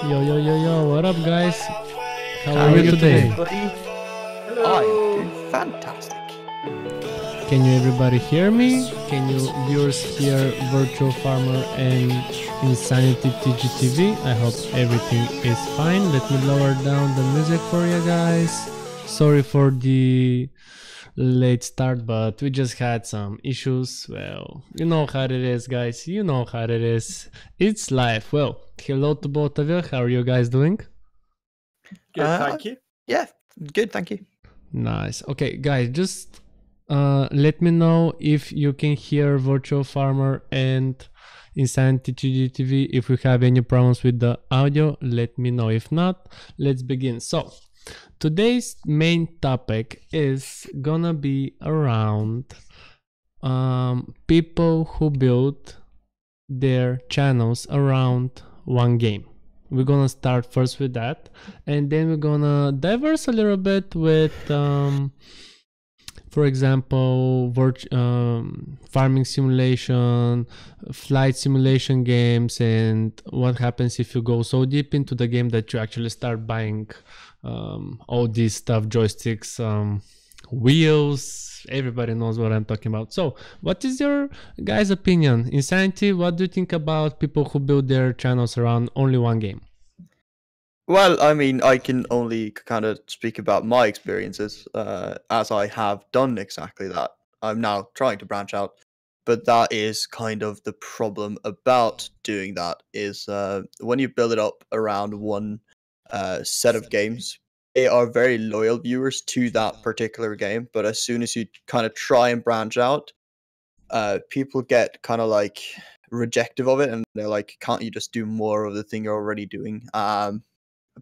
Yo, yo, yo, yo, what up, guys? How are you today? Hello. I'm doing fantastic. Can you everybody hear me? Can you viewers hear Virtual Farmer and Insanity TGTV? I hope everything is fine. Let me lower down the music for you guys. Sorry for the late start, but we just had some issues. Well, you know how it is, guys. You know how it is. It's life. Well, hello to both of you. How are you guys doing? Good, thank you. Yeah, good, thank you. Nice. Okay, guys, just let me know if you can hear Virtual Farmer and Insanity TGTV. If we have any problems with the audio, let me know. If not, let's begin. So today's main topic is gonna be around people who build their channels around one game. We're gonna start first with that, and then we're gonna diverse a little bit with for example, farming simulation, flight simulation games, and what happens if you go so deep into the game that you actually start buying all this stuff, joysticks, wheels. Everybody knows what I'm talking about. So what is your guys' opinion? Insanity, what do you think about people who build their channels around only one game? Well, I mean, I can only kind of speak about my experiences, as I have done exactly that. I'm now trying to branch out, but that is kind of the problem about doing that is when you build it up around one set of games, they are very loyal viewers to that particular game, but as soon as you kind of try and branch out, people get kind of like rejective of it, and they're like, can't you just do more of the thing you're already doing?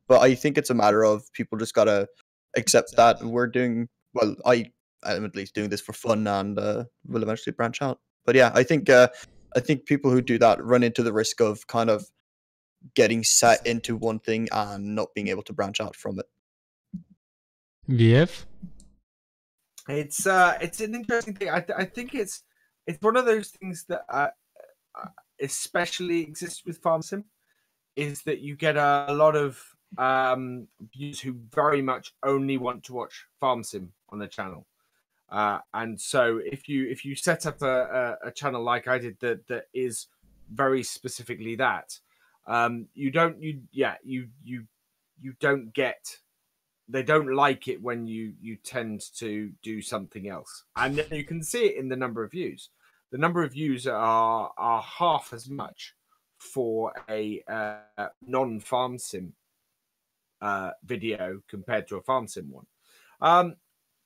But I think it's a matter of people just gotta accept that we're doing well. I'm at least doing this for fun, and will eventually branch out. But yeah, I think people who do that run into the risk of kind of getting set into one thing and not being able to branch out from it. VF? It's an interesting thing. I think it's one of those things that especially exists with Farm Sim, is that you get a lot of viewers who very much only want to watch Farm Sim on the channel. And so if you set up a channel like I did that is very specifically that, you don't get, they don't like it when you tend to do something else, and you can see it in the number of views. The number of views are half as much for a non-Farm Sim video compared to a Farm Sim one.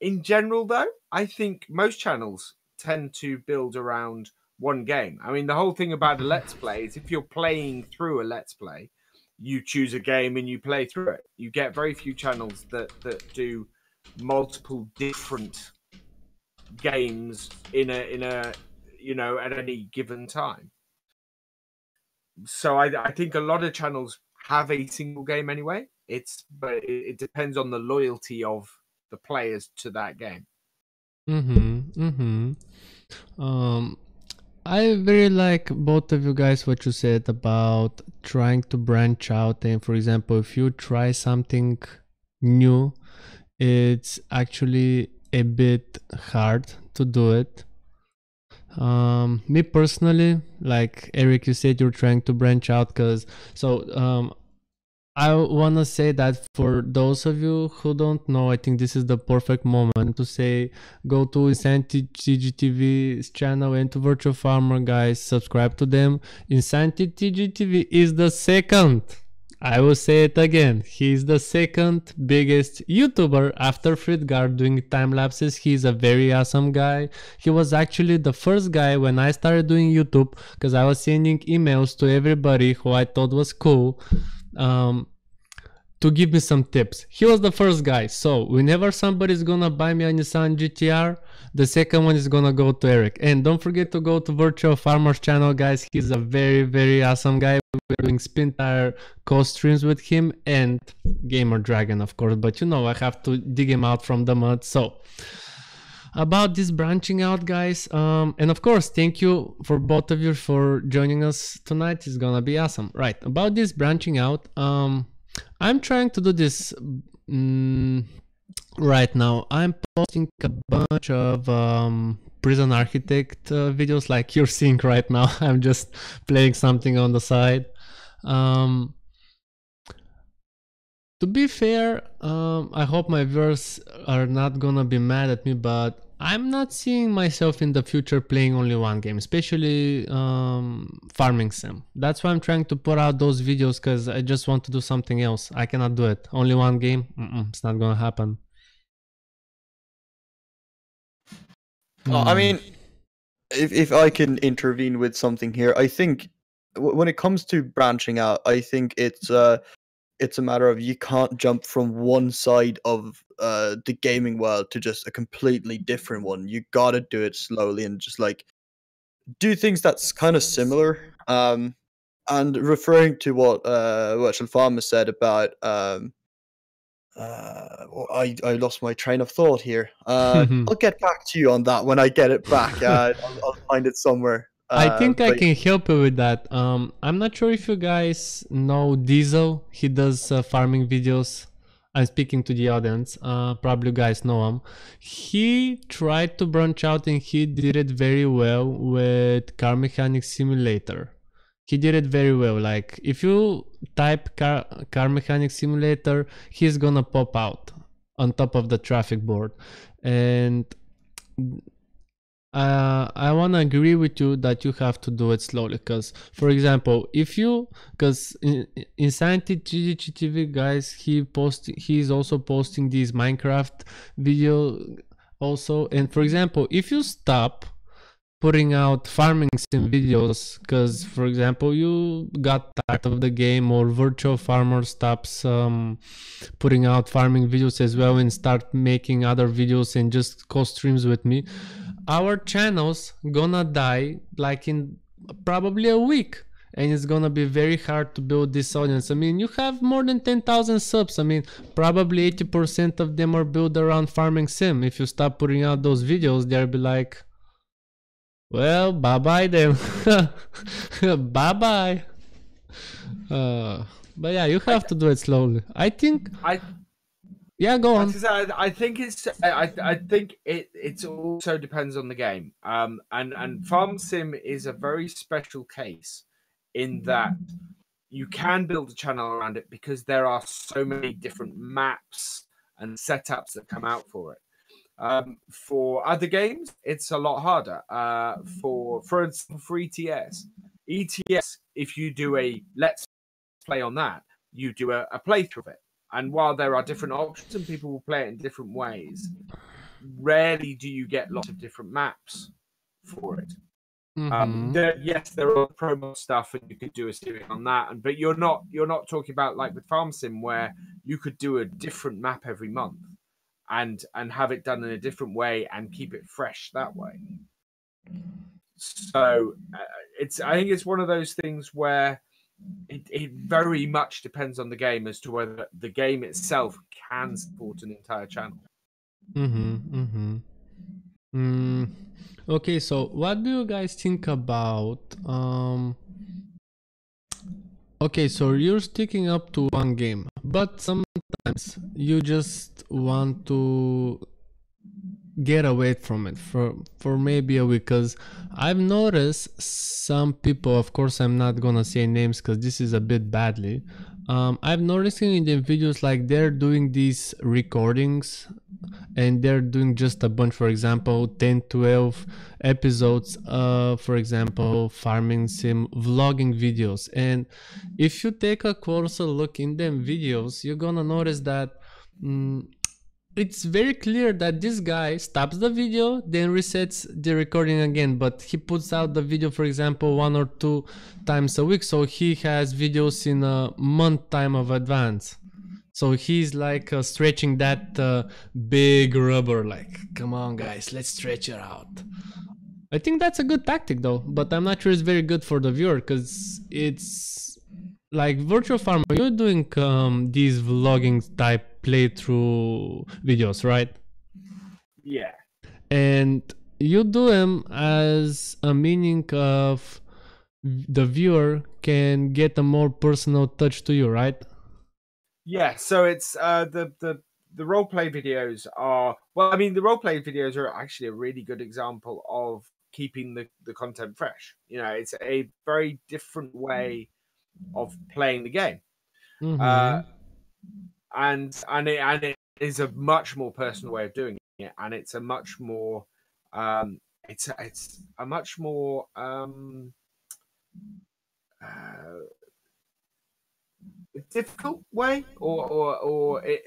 In general, though, I think most channels tend to build around one game. I mean, the whole thing about a Let's Play is if you're playing through a Let's Play, you choose a game and you play through it. You get very few channels that do multiple different games in a at any given time. So I think a lot of channels have a single game anyway. But it depends on the loyalty of the players to that game. I very like both of you guys what you said about trying to branch out, and for example, if you try something new, it's actually a bit hard to do it. Me personally, like Eric, you said you're trying to branch out, I want to say that for those of you who don't know, I think this is the perfect moment to say go to Insanity TGTV's channel and to Virtual Farmer, guys, subscribe to them. Insanity TGTV is the second, I will say it again, he's the second biggest YouTuber after Fritgard doing time lapses. He's a very awesome guy. He was actually the first guy when I started doing YouTube, because I was sending emails to everybody who I thought was cool, to give me some tips. He was the first guy. So whenever somebody's gonna buy me a Nissan GTR, the second one is gonna go to Eric. And don't forget to go to Virtual Farmer's channel, guys. He's a very, very awesome guy. We're doing spin tire co-streams with him and Gamer Dragon, of course. But you know, I have to dig him out from the mud. So about this branching out, guys. And of course, thank you for both of you for joining us tonight. It's gonna be awesome. Right, about this branching out, I'm trying to do this right now. I'm posting a bunch of prison architect videos like you're seeing right now. I'm just playing something on the side. To be fair, I hope my viewers are not gonna be mad at me, but I'm not seeing myself in the future playing only one game, especially farming sim. That's why I'm trying to put out those videos, because I just want to do something else. I cannot do it. Only one game? It's not gonna happen. I mean, if I can intervene with something here, I think when it comes to branching out, I think it's a matter of you can't jump from one side of the gaming world to just a completely different one. You gotta do it slowly and just like do things that's kind of similar. And referring to what Virtual Farmer said about I lost my train of thought here. I'll get back to you on that when I get it back. I'll find it somewhere. I think I But can help you with that. I'm not sure if you guys know Diesel. He does farming videos. I'm speaking to the audience. Probably you guys know him. He tried to branch out and he did it very well with Car Mechanics Simulator. He did it very well. Like if you type car Mechanics Simulator, he's gonna pop out on top of the traffic board. And I want to agree with you that you have to do it slowly, because for example, if you, because Insanity GGTV guys, he's also posting these Minecraft video also. And for example, if you stop putting out farming sim videos, because for example you got tired of the game, or Virtual Farmer stops putting out farming videos as well and start making other videos and just co-streams with me, our channel's gonna die like in probably a week, and it's gonna be very hard to build this audience. I mean, you have more than 10,000 subs. I mean, probably 80% of them are built around farming sim. If you stop putting out those videos, they'll be like, well, bye-bye then. Bye-bye. But yeah, you have to do it slowly. I think... Yeah, go on. I think it's. I think it also depends on the game. And Farm Sim is a very special case in that you can build a channel around it because there are so many different maps and setups that come out for it. For other games, it's a lot harder. For instance, for ETS, if you do a let's play on that, you do a playthrough of it. And while there are different options and people will play it in different ways, rarely do you get lots of different maps for it. Yes, there are promo stuff, and you could do a series on that. But you're not talking about like with Farm Sim, where you could do a different map every month and have it done in a different way and keep it fresh that way. So I think it's one of those things where it very much depends on the game as to whether the game itself can support an entire channel. Okay, so what do you guys think about okay, so you're sticking up to one game, but sometimes you just want to get away from it for maybe a week, because I've noticed some people, of course I'm not gonna say names because this is a bit badly, I've noticed in the videos like they're doing these recordings and they're doing just a bunch, for example 10-12 episodes, for example farming sim vlogging videos. And if you take a closer look in them videos, you're gonna notice that it's very clear that this guy stops the video, then resets the recording again, but he puts out the video, for example, 1 or 2 times a week. So he has videos in a month time of advance. So he's like stretching that big rubber, like, come on guys, let's stretch it out. I think that's a good tactic though, but I'm not sure it's very good for the viewer, because it's like Virtual Farmer, you're doing these vlogging type playthrough videos, right? Yeah. and you do them as a meaning of the viewer can get a more personal touch to you, right? Yeah, so it's the role play videos are, well, I mean, the role play videos are actually a really good example of keeping the content fresh. You know, it's a very different way of playing the game. Mm-hmm. And it is a much more personal way of doing it, and it's a much more it's a much more uh, difficult way,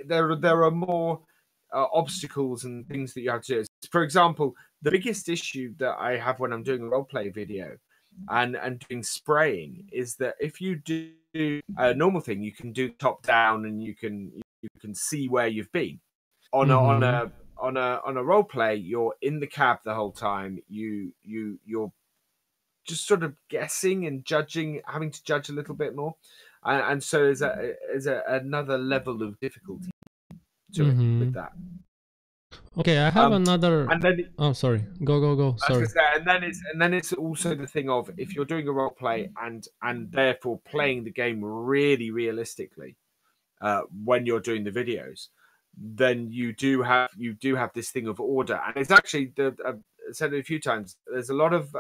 there are more obstacles and things that you have to do. For example, the biggest issue that I have when I'm doing a role play video and doing spraying is that if you do a normal thing, you can do top down and you can see where you've been. On Mm-hmm. a role play, you're in the cab the whole time. You're just sort of guessing and judging, having to judge a little bit more, and so there's another level of difficulty to it Mm-hmm. with that. Okay, I have Um, another. and then Oh, sorry. Go. I was Sorry. going to say, and then it's also the thing of, if you're doing a role play and therefore playing the game really realistically, when you're doing the videos, then you do have this thing of order. And it's actually, I've said it a few times, there's a lot of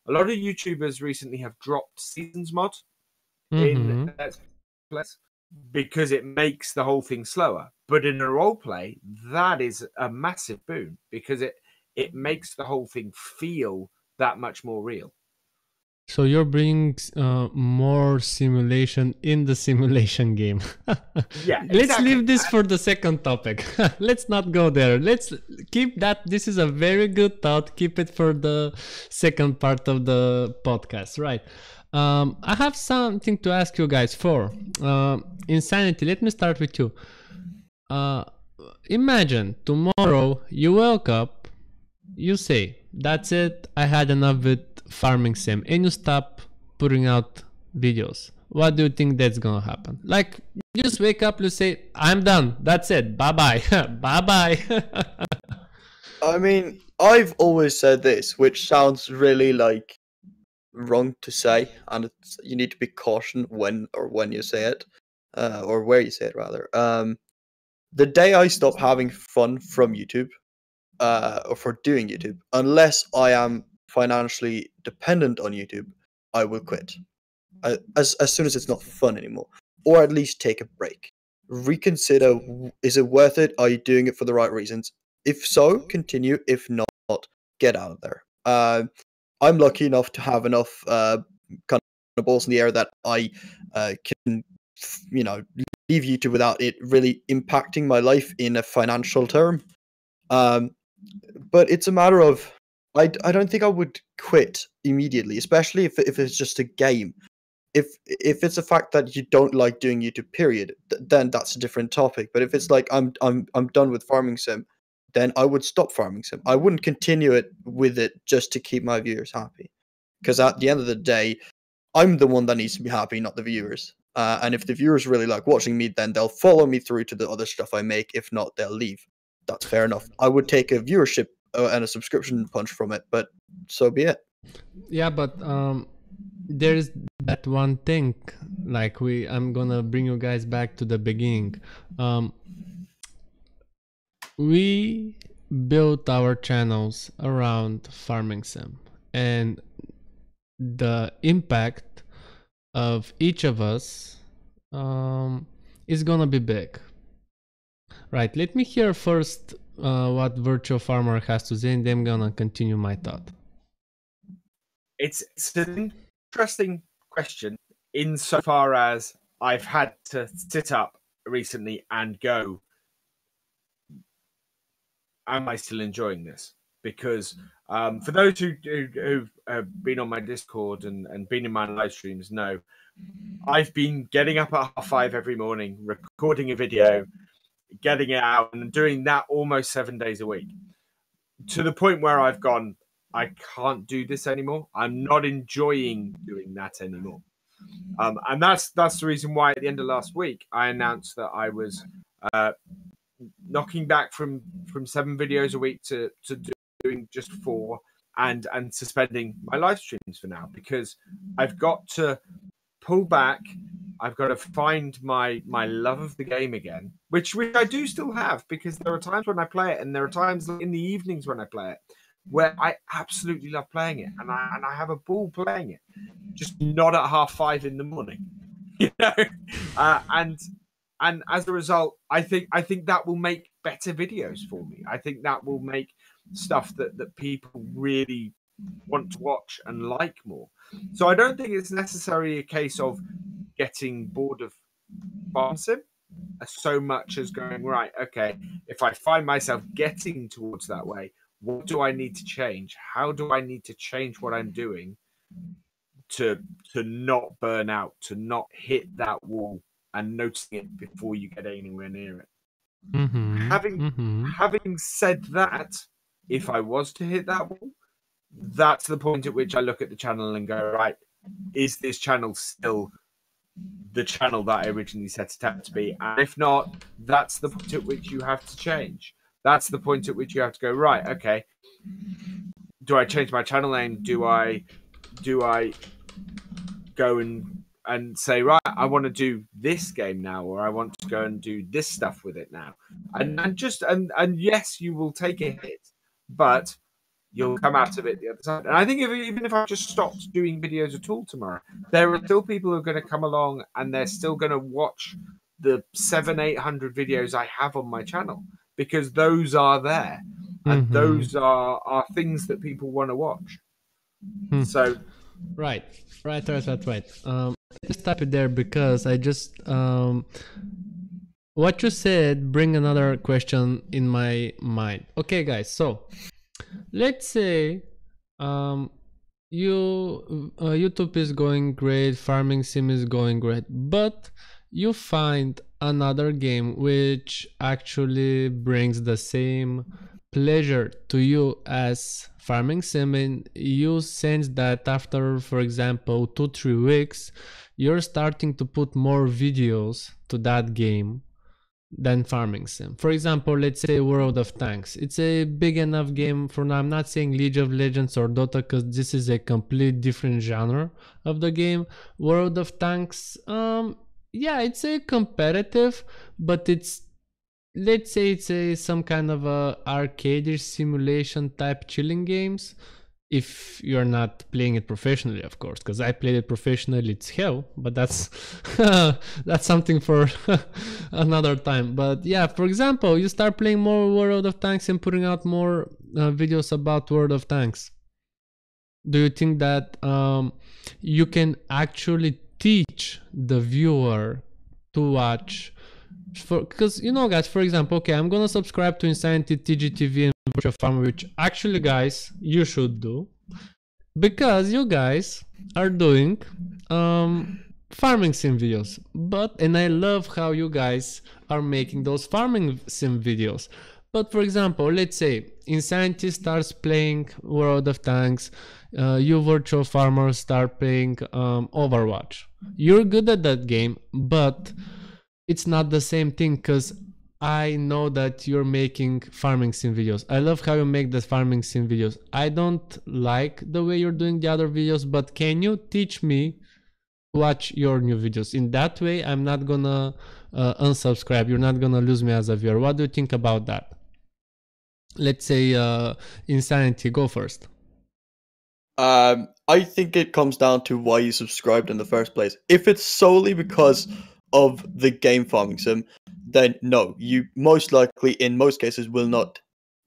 YouTubers recently have dropped seasons mod in Mm-hmm. Let's Plays because it makes the whole thing slower. But in a role play, that is a massive boon because it makes the whole thing feel that much more real. So you're bringing more simulation in the simulation game. Yeah, Let's exactly. leave this for the second topic. Let's not go there. Let's keep that. This is a very good thought. Keep it for the second part of the podcast, right? I have something to ask you guys for Insanity. Let me start with you. Uh, Imagine tomorrow you wake up, you say, that's it, I had enough with farming sim, and you stop putting out videos. What do you think that's gonna happen? Like, you just wake up, you say, I'm done, that's it, bye bye. Bye bye. I mean, I've always said this, which sounds really like wrong to say, and you need to be cautioned when you say it, or where you say it rather. The day I stop having fun from YouTube, or for doing YouTube, unless I am financially dependent on YouTube, I will quit. As soon as it's not fun anymore, or at least take a break. Reconsider: is it worth it? Are you doing it for the right reasons? If so, continue. If not, get out of there. I'm lucky enough to have enough kind of balls in the air that I can, leave YouTube without it really impacting my life in a financial term. Um, but it's a matter of, I don't think I would quit immediately, especially if it's just a game. If it's a fact that you don't like doing YouTube, period, then that's a different topic. But if it's like I'm done with farming sim, then I would stop farming sim. I wouldn't continue it with it just to keep my viewers happy, because at the end of the day, I'm the one that needs to be happy, not the viewers. And if the viewers really like watching me, then they'll follow me through to the other stuff I make. If not, they'll leave. That's fair enough. I would take a viewership and a subscription punch from it, but so be it. Yeah, but there's that one thing. Like, I'm gonna bring you guys back to the beginning. We built our channels around farming sim, and the impact of each of us is gonna be big. Right, let me hear first what Virtual Farmer has to say, and then I'm gonna continue my thought. It's an interesting question insofar as I've had to sit up recently and go, am I still enjoying this? Because for those who've been on my Discord and been in my live streams know, I've been getting up at 5:30 every morning, recording a video, getting it out, and doing that almost 7 days a week, to the point where I've gone, I can't do this anymore. I'm not enjoying doing that anymore. And that's the reason why at the end of last week I announced that I was knocking back from 7 videos a week to doing just 4, and suspending my live streams for now, because I've got to pull back. I've got to find my love of the game again, which I do still have, because there are times when I play it, and there are times in the evenings when I play it where I absolutely love playing it, and I have a ball playing it, just not at 5:30 in the morning, you know. And as a result, I think that will make better videos for me. I think that will make stuff that people really want to watch and like more. So I don't think it's necessarily a case of getting bored of farm sim so much as going, right, okay, if I find myself getting towards that way, what do I need to change? How do I need to change what I'm doing to not burn out, to not hit that wall, and noticing it before you get anywhere near it? Having said that, if I was to hit that wall, that's the point at which I look at the channel and go, right, is this channel still the channel that I originally set it out to be? And if not, that's the point at which you have to change. That's the point at which you have to go, right, okay, do I change my channel name? Do I go and say, right, I want to do this game now, or I want to go and do this stuff with it now? And yes, you will take a hit, but you'll come out of it the other side. And I think even if I just stopped doing videos at all tomorrow, there are still people who are going to come along, and they're still going to watch the 700-800 videos I have on my channel, because those are there, and those are things that people want to watch. So right. Just stop it there, because I just what you said bring another question in my mind. Okay, guys, so let's say YouTube is going great, farming sim is going great, but you find another game which actually brings the same pleasure to you as farming sim, and you sense that after, for example, 2-3 weeks, you're starting to put more videos to that game than farming sim. For example, let's say World of Tanks. It's a big enough game for now. I'm not saying League of Legends or Dota, because this is a complete different genre of the game. World of Tanks, yeah, it's a competitive, but it's, let's say it's some kind of a arcade simulation type chilling games, if you're not playing it professionally, of course, because I played it professionally. It's hell, but that's that's something for another time. But yeah, for example, you start playing more World of Tanks and putting out more videos about World of Tanks. Do you think that you can actually teach the viewer to watch? Because, you know, guys, for example, okay, I'm gonna subscribe to Insanity, TGTV, and Virtual Farmer, which actually, guys, you should do, because you guys are doing farming sim videos. And I love how you guys are making those farming sim videos. But for example, let's say Insanity starts playing World of Tanks, you Virtual Farmer start playing Overwatch. You're good at that game, but it's not the same thing, because I know that you're making farming sim videos. I love how you make the farming sim videos. I don't like the way you're doing the other videos, but can you teach me to watch your new videos? In that way, I'm not gonna unsubscribe. You're not gonna lose me as a viewer. What do you think about that? Let's say Insanity, go first. I think it comes down to why you subscribed in the first place. If it's solely because of the game farming sim, then no, you most likely, in most cases, will not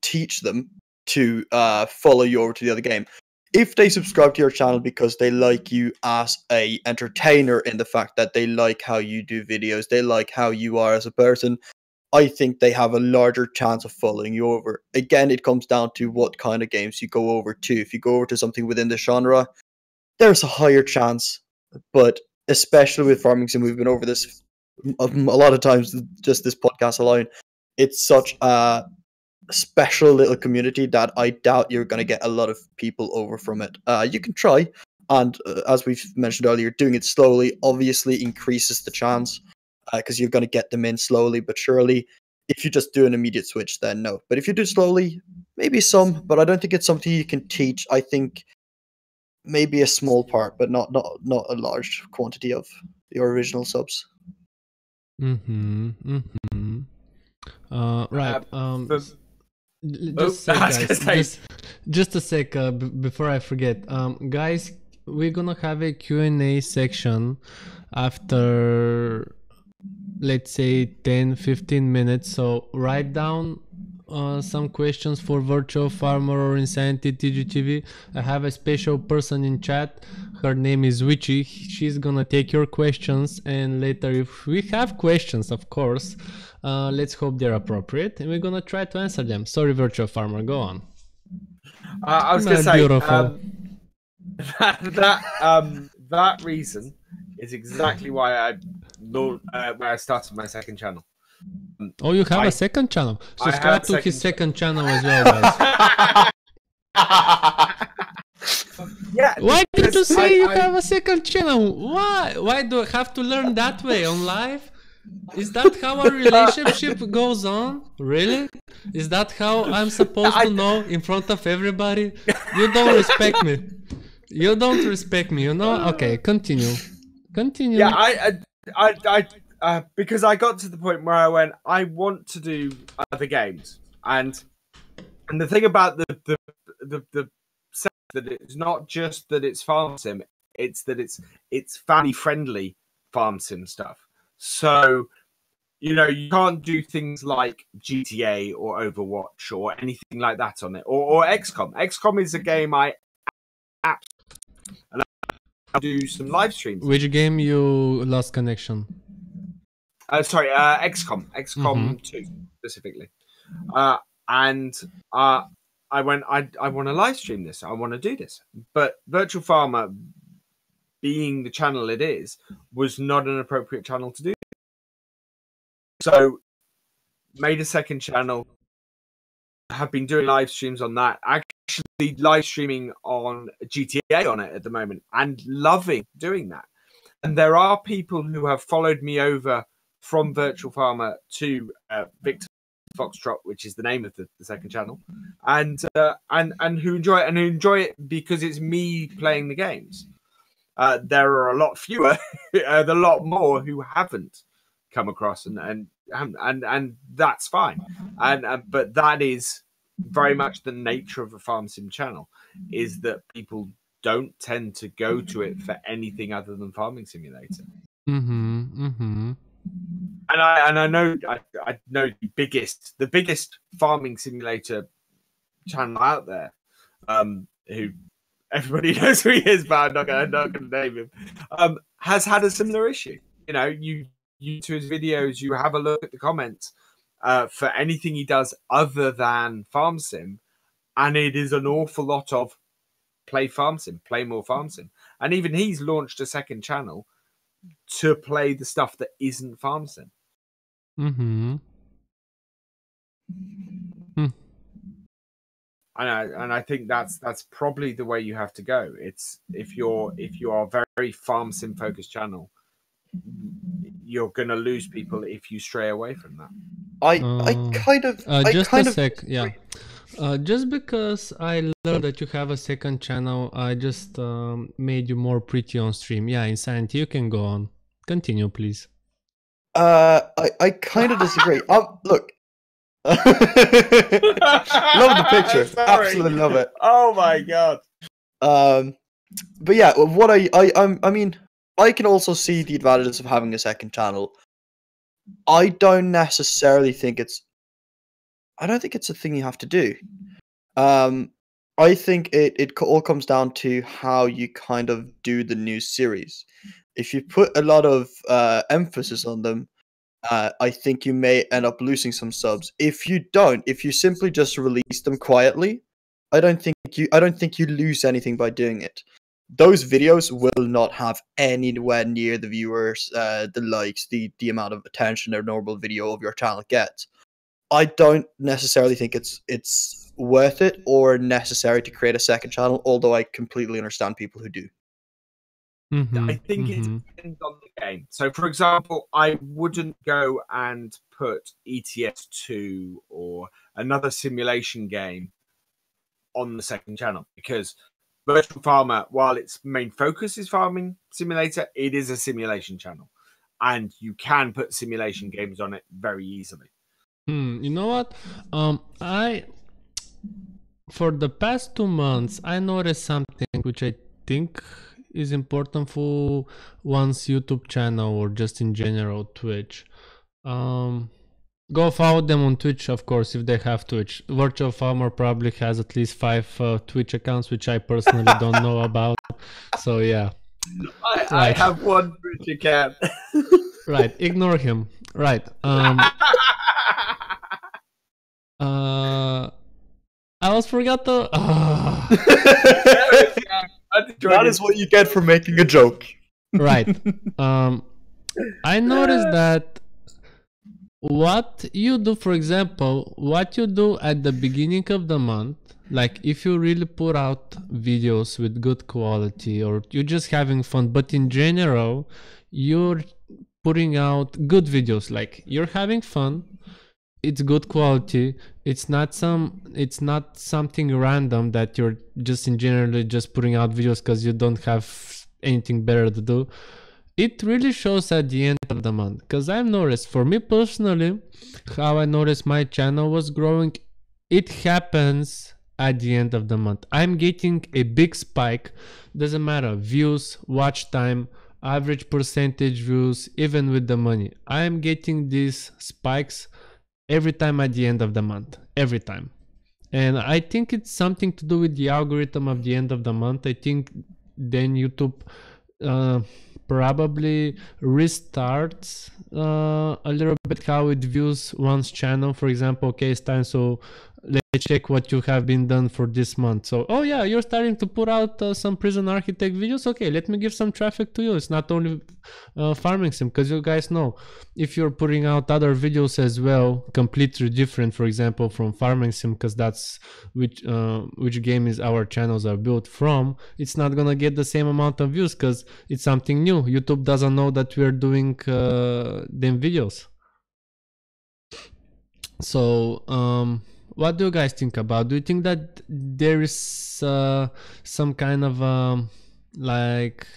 teach them to follow you over to the other game. If they subscribe to your channel because they like you as a entertainer, in the fact that they like how you do videos, they like how you are as a person, I think they have a larger chance of following you over. Again, it comes down to what kind of games you go over to. If you go over to something within the genre, there's a higher chance. But especially with farming sim, we've been over this a lot of times, just this podcast alone. It's such a special little community that I doubt you're going to get a lot of people over from it. You can try, and as we've mentioned earlier, doing it slowly obviously increases the chance, because you're going to get them in slowly but surely. If you just do an immediate switch, then no. But if you do slowly, maybe some, but I don't think it's something you can teach. I think maybe a small part, but not a large quantity of your original subs. Right. Just Just a sec before I forget. Guys, we're gonna have a Q&A section after, let's say, 10-15 minutes. So write down some questions for Virtual Farmer or Insanity TGTV. I have a special person in chat. Her name is Witchy. She's gonna take your questions, and later, if we have questions, of course, let's hope they're appropriate, and we're gonna try to answer them. Sorry, Virtual Farmer, go on. I was gonna say, beautiful. That reason is exactly why I started my second channel. Oh, you have a second channel? Subscribe to his second channel as well, guys. Yeah. Why did you say you have a second channel? Why? Why do I have to learn that way on live? Is that how our relationship goes on? Really? Is that how I'm supposed to know in front of everybody? You don't respect me. You don't respect me, you know? Okay, continue. Continue. Yeah, I because I got to the point where I went, I want to do other games, and the thing about the that it's not just that it's farm sim, it's that it's family friendly farm sim stuff. So, you know, you can't do things like GTA or Overwatch or anything like that on it, or XCOM. XCOM is a game I do some live streams. Which game you lost connection? Sorry, XCOM 2 specifically. And I went, I want to live stream this. I want to do this. But Virtual Farmer, being the channel it is, was not an appropriate channel to do. So, made a second channel. Have been doing live streams on that. Actually, live streaming on GTA on it at the moment, and loving doing that. And there are people who have followed me over from Virtual Farmer to Victor Foxtrot, which is the name of the second channel, and who enjoy it, and who enjoy it because it's me playing the games. There are a lot fewer, a lot more who haven't come across, and that's fine. But that is very much the nature of a farm sim channel, is that people don't tend to go to it for anything other than Farming Simulator. And I know the biggest Farming Simulator channel out there, who everybody knows who he is, but I'm not gonna name him, has had a similar issue. You know, you to his videos, you have a look at the comments for anything he does other than Farm Sim, and it is an awful lot of play Farm Sim, play more Farm Sim. And even he's launched a second channel to play the stuff that isn't Farm Sim. And I think that's probably the way you have to go. It's if you are a very Farm Sim focused channel, you're gonna lose people if you stray away from that. Just because I learned that you have a second channel, I just made you more pretty on stream. Yeah, Insanity, you can go on. Continue, please. I kind of disagree. Look. Love the picture. Absolutely love it. Oh my god. But yeah, what I mean, I can also see the advantages of having a second channel. I don't necessarily think it's a thing you have to do. I think it all comes down to how you kind of do the new series. If you put a lot of emphasis on them, I think you may end up losing some subs. If you don't, if you simply just release them quietly, I don't think you lose anything by doing it. Those videos will not have anywhere near the viewers, the likes, the amount of attention a normal video of your channel gets. I don't necessarily think it's worth it or necessary to create a second channel, although I completely understand people who do. I think it depends on the game. So, for example, I wouldn't go and put ETS2 or another simulation game on the second channel, because Virtual Farmer, while its main focus is farming simulator, it is a simulation channel, and you can put simulation games on it very easily. You know what? I for the past 2 months, I noticed something which I think is important for one's YouTube channel or just in general Twitch. Go follow them on Twitch, of course, if they have Twitch. Virtual Farmer probably has at least 5 Twitch accounts, which I personally don't know about. So yeah. I have one Twitch account. Right, ignore him. Right. I almost forgot the. That is what you get for making a joke. Right. I noticed that what you do, for example, what you do at the beginning of the month, like if you really put out videos with good quality or you're just having fun, but in general, you're putting out good videos, like you're having fun, it's good quality, it's not something random that you're just in general just putting out videos because you don't have anything better to do. It really shows at the end of the month, because I've noticed, for me personally, how I noticed my channel was growing, it happens at the end of the month. I'm getting a big spike, doesn't matter, views, watch time, average percentage views, even with the money. I'm getting these spikes every time at the end of the month, every time. And I think it's something to do with the algorithm of the end of the month. I think then YouTube probably restarts a little bit how it views one's channel. For example, okay, it's time, so let's check what you have been done for this month. So, oh yeah, you're starting to put out some prison architect videos. Okay, let me give some traffic to you. It's not only farming sim, because you guys know, if you're putting out other videos as well, completely different, for example, from farming sim, because that's which game is our channels are built from, it's not gonna get the same amount of views because it's something new. YouTube doesn't know that we're doing them videos. So what do you guys think about? Do you think that there is some kind of like,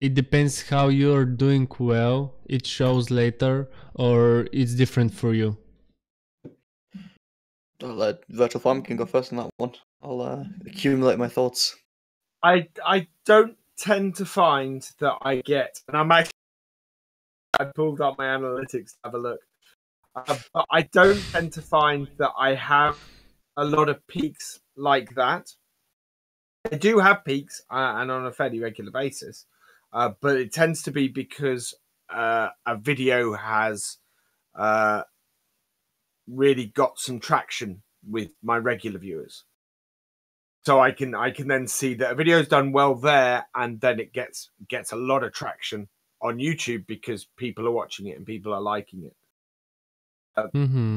it depends how you're doing well, it shows later, or it's different for you? I'll let Virtual Farm can go first on that one. I'll accumulate my thoughts. I don't tend to find that I get, and I pulled up my analytics to have a look. But I don't tend to find that I have a lot of peaks like that. I do have peaks, and on a fairly regular basis, but it tends to be because a video has really got some traction with my regular viewers. So I can then see that a video's done well there, and then it gets a lot of traction on YouTube because people are watching it and people are liking it.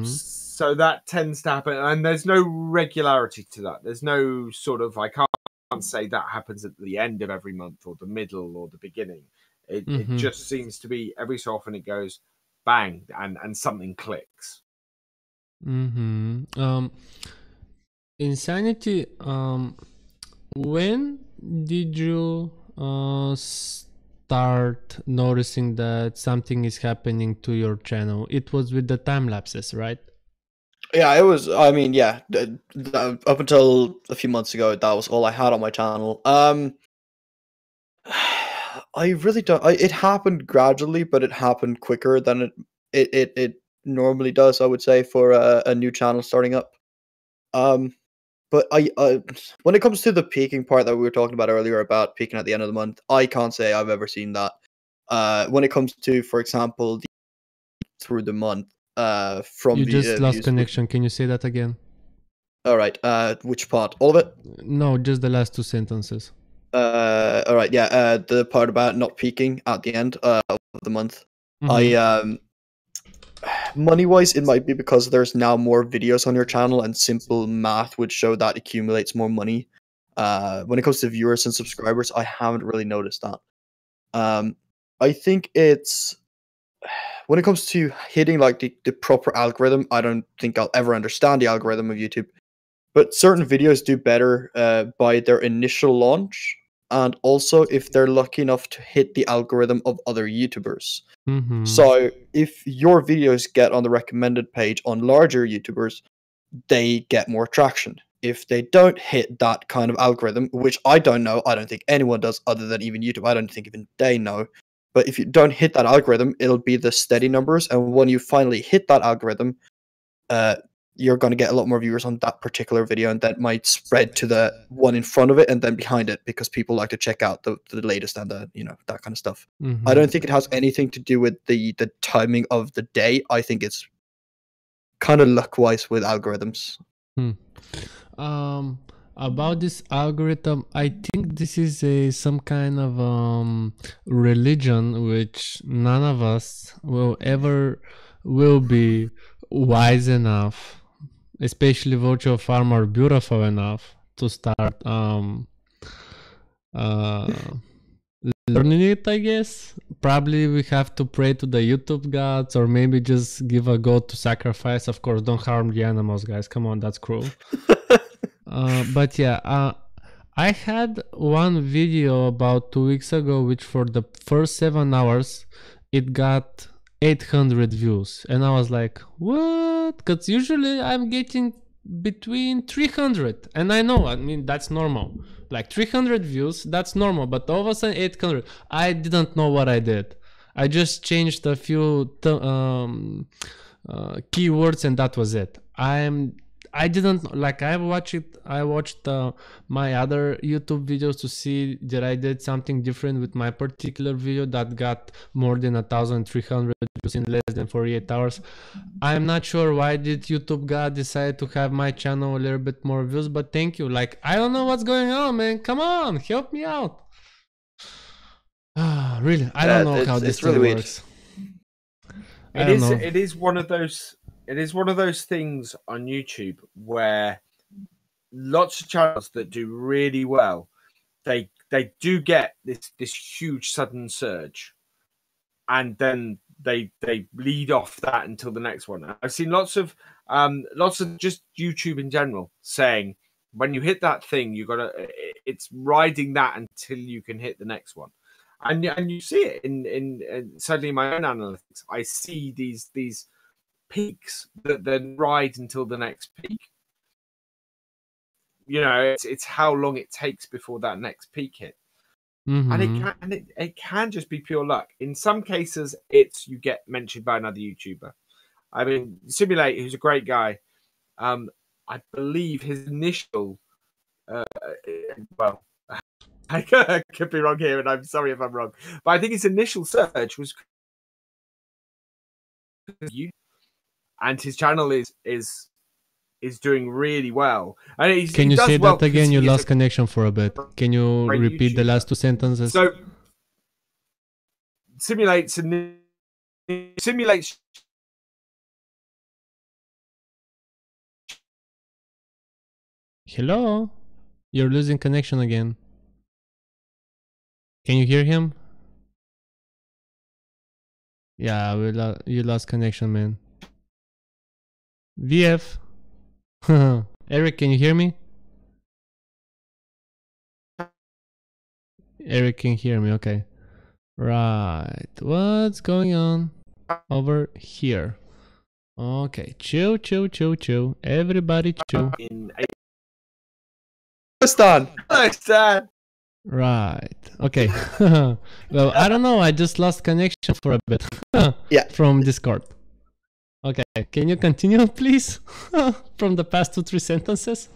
So that tends to happen, and there's no regularity to that. There's no sort of, I can't say that happens at the end of every month or the middle or the beginning. It just seems to be every so often it goes bang and something clicks. Insanity, when did you start noticing that something is happening to your channel? It was with the time lapses, right? Yeah, it was. I mean, yeah, up until a few months ago, that was all I had on my channel. I really don't. It happened gradually, but it happened quicker than it normally does, I would say, for a new channel starting up. But when it comes to the peaking part that we were talking about earlier about peaking at the end of the month, I can't say I've ever seen that. When it comes to, for example, through the month, from you the just lost views, connection. Can you say that again? All right. Which part? All of it? No, just the last 2 sentences. All right. Yeah. The part about not peaking at the end of the month. Money-wise, it might be because there's now more videos on your channel, and simple math would show that accumulates more money. When it comes to viewers and subscribers, I haven't really noticed that. I think it's when it comes to hitting like the proper algorithm, I don't think I'll ever understand the algorithm of YouTube. But certain videos do better by their initial launch, and also if they're lucky enough to hit the algorithm of other YouTubers. Mm-hmm. So if your videos get on the recommended page on larger YouTubers, they get more traction. If they don't hit that kind of algorithm, which I don't know, I don't think anyone does other than even YouTube, I don't think even they know. But if you don't hit that algorithm, it'll be the steady numbers. And when you finally hit that algorithm, you're going to get a lot more viewers on that particular video, and that might spread to the one in front of it and then behind it, because people like to check out the latest and the that kind of stuff. Mm-hmm. I don't think it has anything to do with the timing of the day. I think it's kind of luck-wise with algorithms. About this algorithm, I think this is some kind of religion which none of us will be wise enough, especially virtual farmer beautiful enough to start learning it, I guess. Probably we have to pray to the YouTube gods, or maybe just give a goat to sacrifice. Of course, don't harm the animals, guys. Come on, that's cruel. But yeah, I had one video about 2 weeks ago, which for the first 7 hours, it got 800 views. And I was like, what? Because usually I'm getting between 300. And I know, I mean, that's normal. Like 300 views, that's normal. But all of a sudden 800. I didn't know what I did. I just changed a few keywords and that was it. I didn't like. I watched my other YouTube videos to see that I did something different with my particular video that got more than 1,300 views in less than 48 hours. I'm not sure why did YouTube God decide to have my channel a little bit more views, but thank you. Like, I don't know what's going on, man. Come on, help me out. Really, I don't know how this really works. It is one of those. It is one of those things on YouTube where lots of channels that do really well, they do get this huge sudden surge, and then they lead off that until the next one. I've seen lots of just YouTube in general saying when you hit that thing, it's riding that until you can hit the next one, and you see it in certainly in my own analytics. I see these peaks that then ride until the next peak. You know, it's how long it takes before that next peak hit. Mm-hmm. And it can just be pure luck. In some cases, it's you get mentioned by another YouTuber. I mean, Simulate, who's a great guy. I believe his initial well, I could be wrong here, and I'm sorry if I'm wrong, but I think his initial search was you. And his channel is doing really well. And can you say that again? You lost connection for a bit. Can you repeat YouTuber. The last 2 sentences? So, simulates. Hello? You're losing connection again. Can you hear him? Yeah, you lost connection, man. VF. Eric, can you hear me? Eric can hear me, okay. Right, what's going on over here? Okay, chill. Everybody chill. Stan. Right, okay. Well, I don't know, I just lost connection for a bit. Yeah. From Discord. Okay, can you continue, please? From the past 2-3 sentences?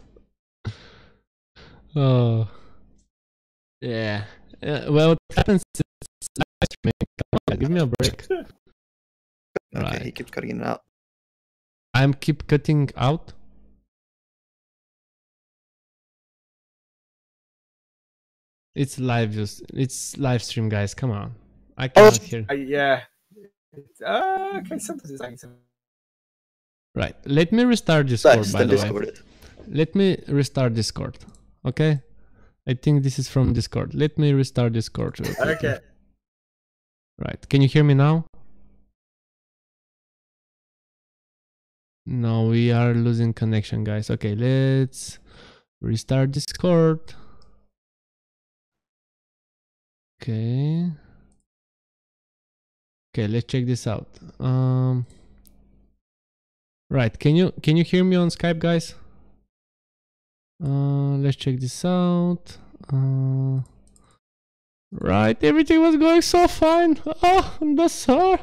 Oh, yeah. Well, what happens is, come on, give me a break. Okay, Right. he keeps cutting in and out. I'm keep cutting out. It's live, it's live stream, guys. Come on, I cannot hear. Yeah. Okay, sometimes it's like Right, let me restart Discord, by the way. Let me restart Discord, okay? I think this is from Discord. Let me restart Discord real quick. okay. Right. Can you hear me now? No, we are losing connection, guys. Okay, let's restart Discord. Okay. Okay, let's check this out. Right. Can you hear me on Skype, guys? Let's check this out. Right, everything was going so fine. Oh, the sir.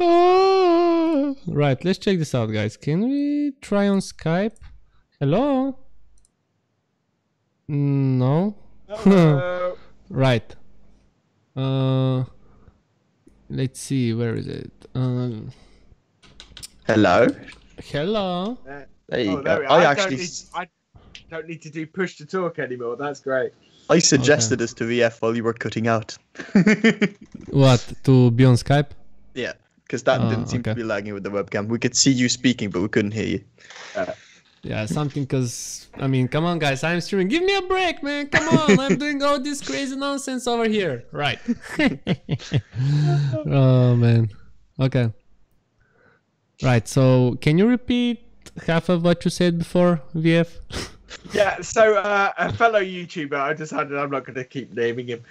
Oh. Right, let's check this out, guys. Can we try on Skype? Hello? No. Hello. Right. Let's see. Where is it? Hello. Hello. There you go. There we are. I don't need to do push to talk anymore. That's great. I suggested this to VF while you were cutting out. What? To be on Skype? Yeah, because that didn't seem to be lagging with the webcam. We could see you speaking, but we couldn't hear you. Yeah, something because, I mean, come on, guys. I'm streaming. Give me a break, man. Come on. I'm doing all this crazy nonsense over here. Right. Oh, man. Okay. Right. So, can you repeat half of what you said before, VF? Yeah, so a fellow YouTuber, I decided I'm not going to keep naming him.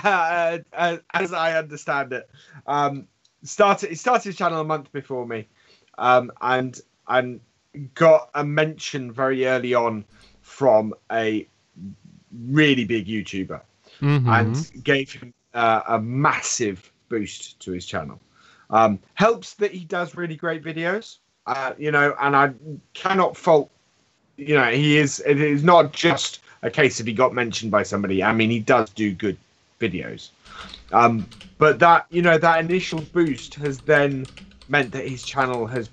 As I understand it, he started his channel a month before me, and got a mention very early on from a really big YouTuber, and gave him a massive boost to his channel. Helps that he does really great videos, and I cannot fault. It is not just a case of he got mentioned by somebody. I mean, he does do good videos. But that initial boost has then meant that his channel has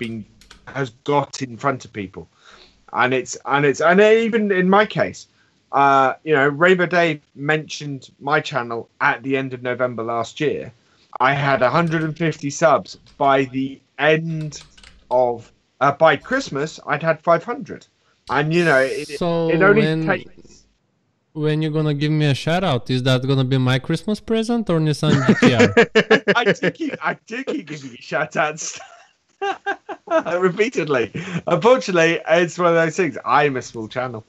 got in front of people. And even in my case, Rainbow Dave mentioned my channel at the end of November last year. I had 150 subs by the end of by Christmas. I'd had 500. And it only takes. When you're gonna give me a shout out, is that gonna be my Christmas present or Nissan GTR? I do keep giving you shout outs repeatedly. Unfortunately, it's one of those things. I'm a small channel.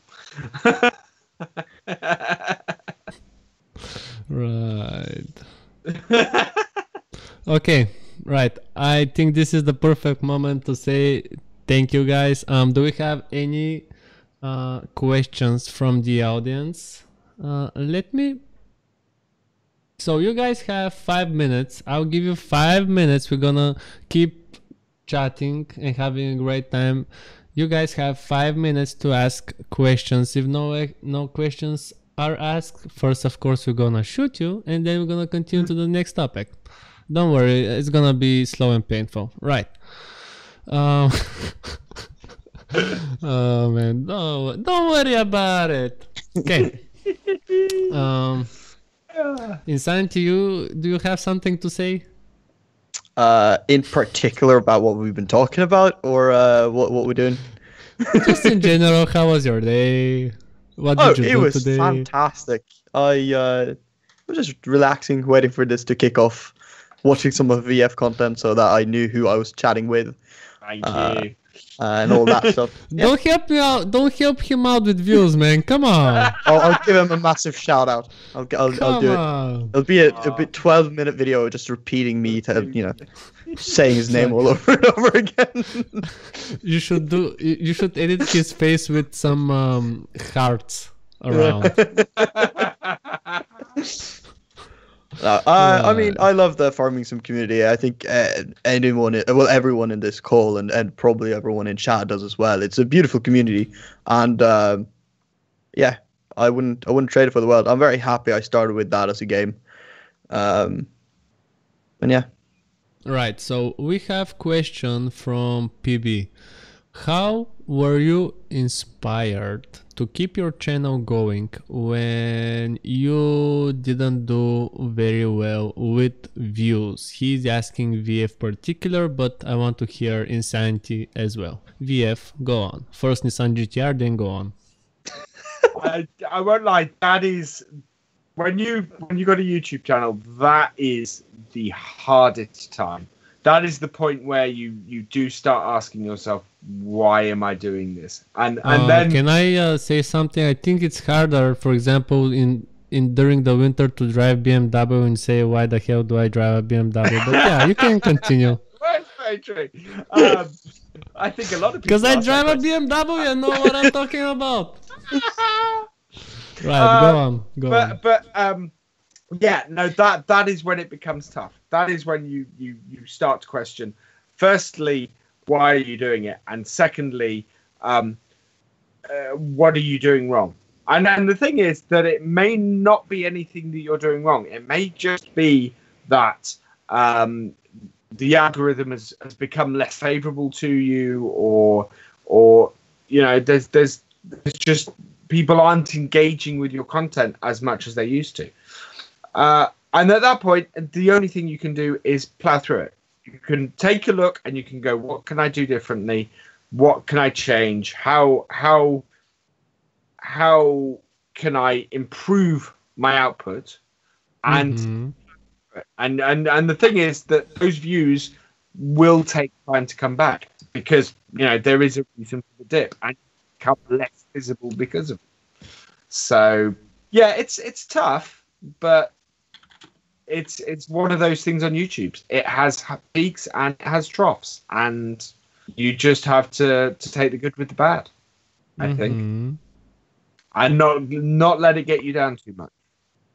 Right. Okay, right. I think this is the perfect moment to say thank you, guys. Do we have any questions from the audience? So you guys have 5 minutes. I'll give you 5 minutes. We're gonna keep chatting and having a great time. You guys have 5 minutes to ask questions. If no questions are asked, first of course we're gonna shoot you, and then we're gonna continue to the next topic. Don't worry, it's gonna be slow and painful. Right. Oh man, don't worry about it. Okay. Insanity, do you have something to say? In particular about what we've been talking about, or what we're doing? Just in general, how was your day? What did you do today? It was fantastic. I was just relaxing, waiting for this to kick off, watching some of VF content so that I knew who I was chatting with. Thank you. And all that stuff. Don't help me out. Don't help him out with views, man. Come on. I'll give him a massive shout out. I'll do it. It'll be a 12-minute video just repeating me saying his name all over and over again. You should edit his face with some hearts around. I mean, I love the farming sim community. I think everyone in this call and probably everyone in chat does as well. It's a beautiful community, and yeah, I wouldn't trade it for the world. I'm very happy I started with that as a game, and yeah. Right. So we have question from PB. How were you inspired to keep your channel going when you didn't do very well with views? He's asking VF particular, but I want to hear Insanity as well. VF, go on. First Nissan GTR, then go on. I won't lie, that is when you got a YouTube channel, that is the hardest time. That is the point where you do start asking yourself, why am I doing this? And then can I say something? I think it's harder, for example, in during the winter to drive BMW and say, why the hell do I drive a BMW? But yeah, you can continue. That's very true. I think a lot of people, Because I ask drive that a question. BMW, I know what I'm talking about. Right, go on. But yeah, no, that is when it becomes tough. That is when you start to question, firstly, why are you doing it? And secondly, what are you doing wrong? And the thing is that it may not be anything that you're doing wrong. It may just be that the algorithm has become less favorable to you, or you know, there's just people aren't engaging with your content as much as they used to. And at that point, the only thing you can do is plow through it. You can take a look and you can go, what can I do differently? What can I change? How can I improve my output? And and the thing is that those views will take time to come back, because you know there is a reason for the dip and become less visible because of it. So yeah, it's tough, but it's one of those things on YouTube. It has peaks and it has troughs, and you just have to take the good with the bad, I think, and not let it get you down too much.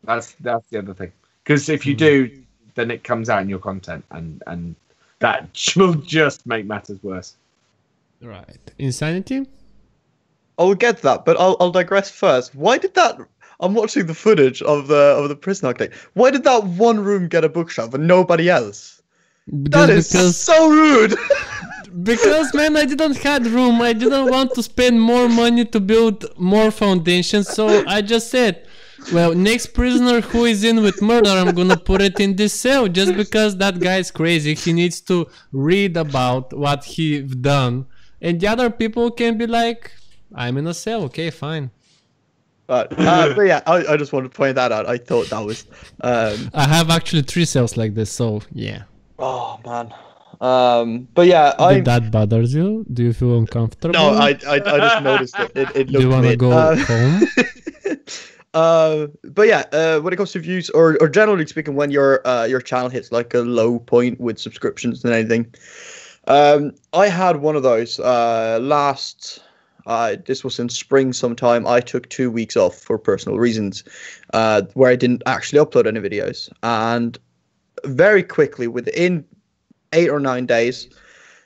That's the other thing, because if you do, then it comes out in your content, and that will just make matters worse. Right. Insanity? I'll get that, but I'll digress first. Why did that? I'm watching the footage of the prison architect. Why did that one room get a bookshelf and nobody else? That is so rude. Because man, I didn't have room. I didn't want to spend more money to build more foundations, so I just said, well, next prisoner who is in with murder, I'm gonna put it in this cell, just because that guy is crazy. He needs to read about what he done, and the other people can be like, I'm in a cell, okay, fine. But yeah, I just wanted to point that out. I thought that was. I have actually 3 cells like this, so yeah. Oh man. But yeah, Did that bothers you? Do you feel uncomfortable? No, I just noticed it looked. Do you want to go home? But yeah, when it comes to views, or generally speaking, when your channel hits like a low point with subscriptions and anything, I had one of those this was in spring sometime. I took 2 weeks off for personal reasons, where I didn't actually upload any videos, and very quickly, within 8 or 9 days,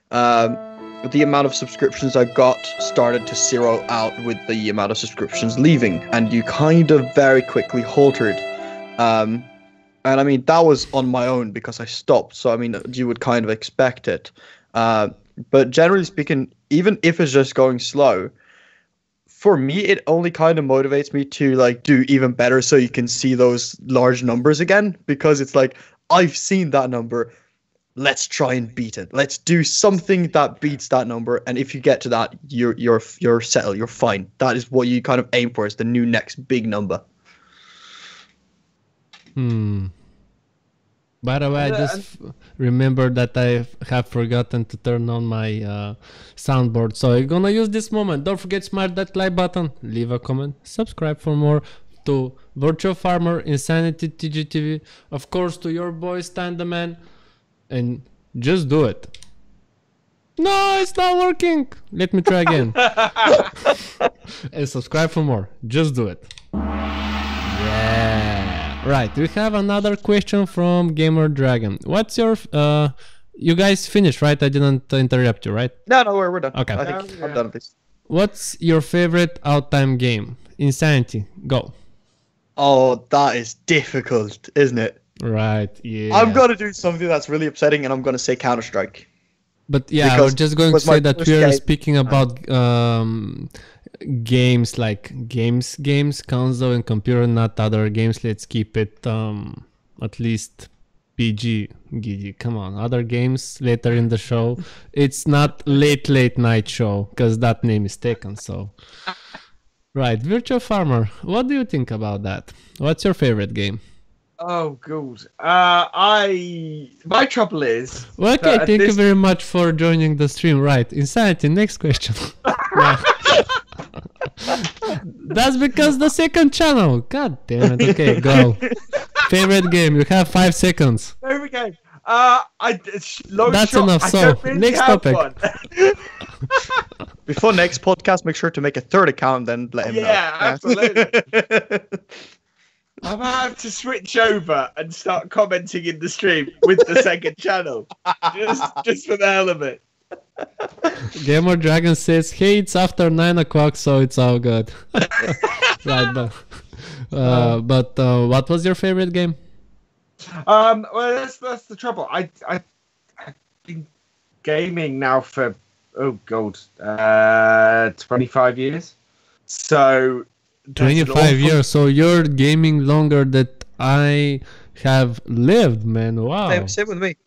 the amount of subscriptions I got started to zero out with the amount of subscriptions leaving, and you kind of very quickly halted. And I mean, that was on my own because I stopped, so I mean, you would kind of expect it. But generally speaking, even if it's just going slow, for me, it only kind of motivates me to like do even better, so you can see those large numbers again, because it's like, I've seen that number. Let's try and beat it. Let's do something that beats that number. And if you get to that, you're settled. You're fine. That is what you kind of aim for, is the new next big number. By the way, I just remembered that I have forgotten to turn on my soundboard. So I'm gonna use this moment. Don't forget to smash that like button, leave a comment, subscribe for more to Virtual Farmer, Insanity, TGTV, of course to your boy Stan the Man, and just do it. No, it's not working. Let me try again. And subscribe for more. Just do it. Yeah. Right, we have another question from Gamer Dragon. What's your you guys finished, right? I didn't interrupt you, right? No, we're done. Okay. I think I'm done with this. What's your favorite out-time game? Insanity, go. Oh, that is difficult, isn't it? Right, yeah. I'm gonna do something that's really upsetting, and I'm gonna say Counter-Strike. But yeah, Because I was just going to say that we are game. speaking about games like games, console and computer, not other games. Let's keep it at least PG. Gigi, come on. Other games later in the show. It's not late night show, because that name is taken. So Right, Virtual Farmer. What do you think about that? What's your favorite game? Oh, God. My trouble is. Well, okay, that at thank you this- very much for joining the stream. Right, Insanity, next question. Yeah. That's because the second channel. God damn it. Okay, go. Favorite game. You have 5 seconds. There we go. That's enough. I So, don't really next have topic. one. Before next podcast, make sure to make a third account and let him know. Yeah, absolutely. I might have to switch over and start commenting in the stream with the second channel, just for the hell of it. Gamer Dragon says, hey, it's after 9 o'clock, so it's all good. Right, but what was your favorite game? Well, that's the trouble. I've been gaming now for 25 years. So 25 years. So you're gaming longer than I have lived, man. Wow. Same with me.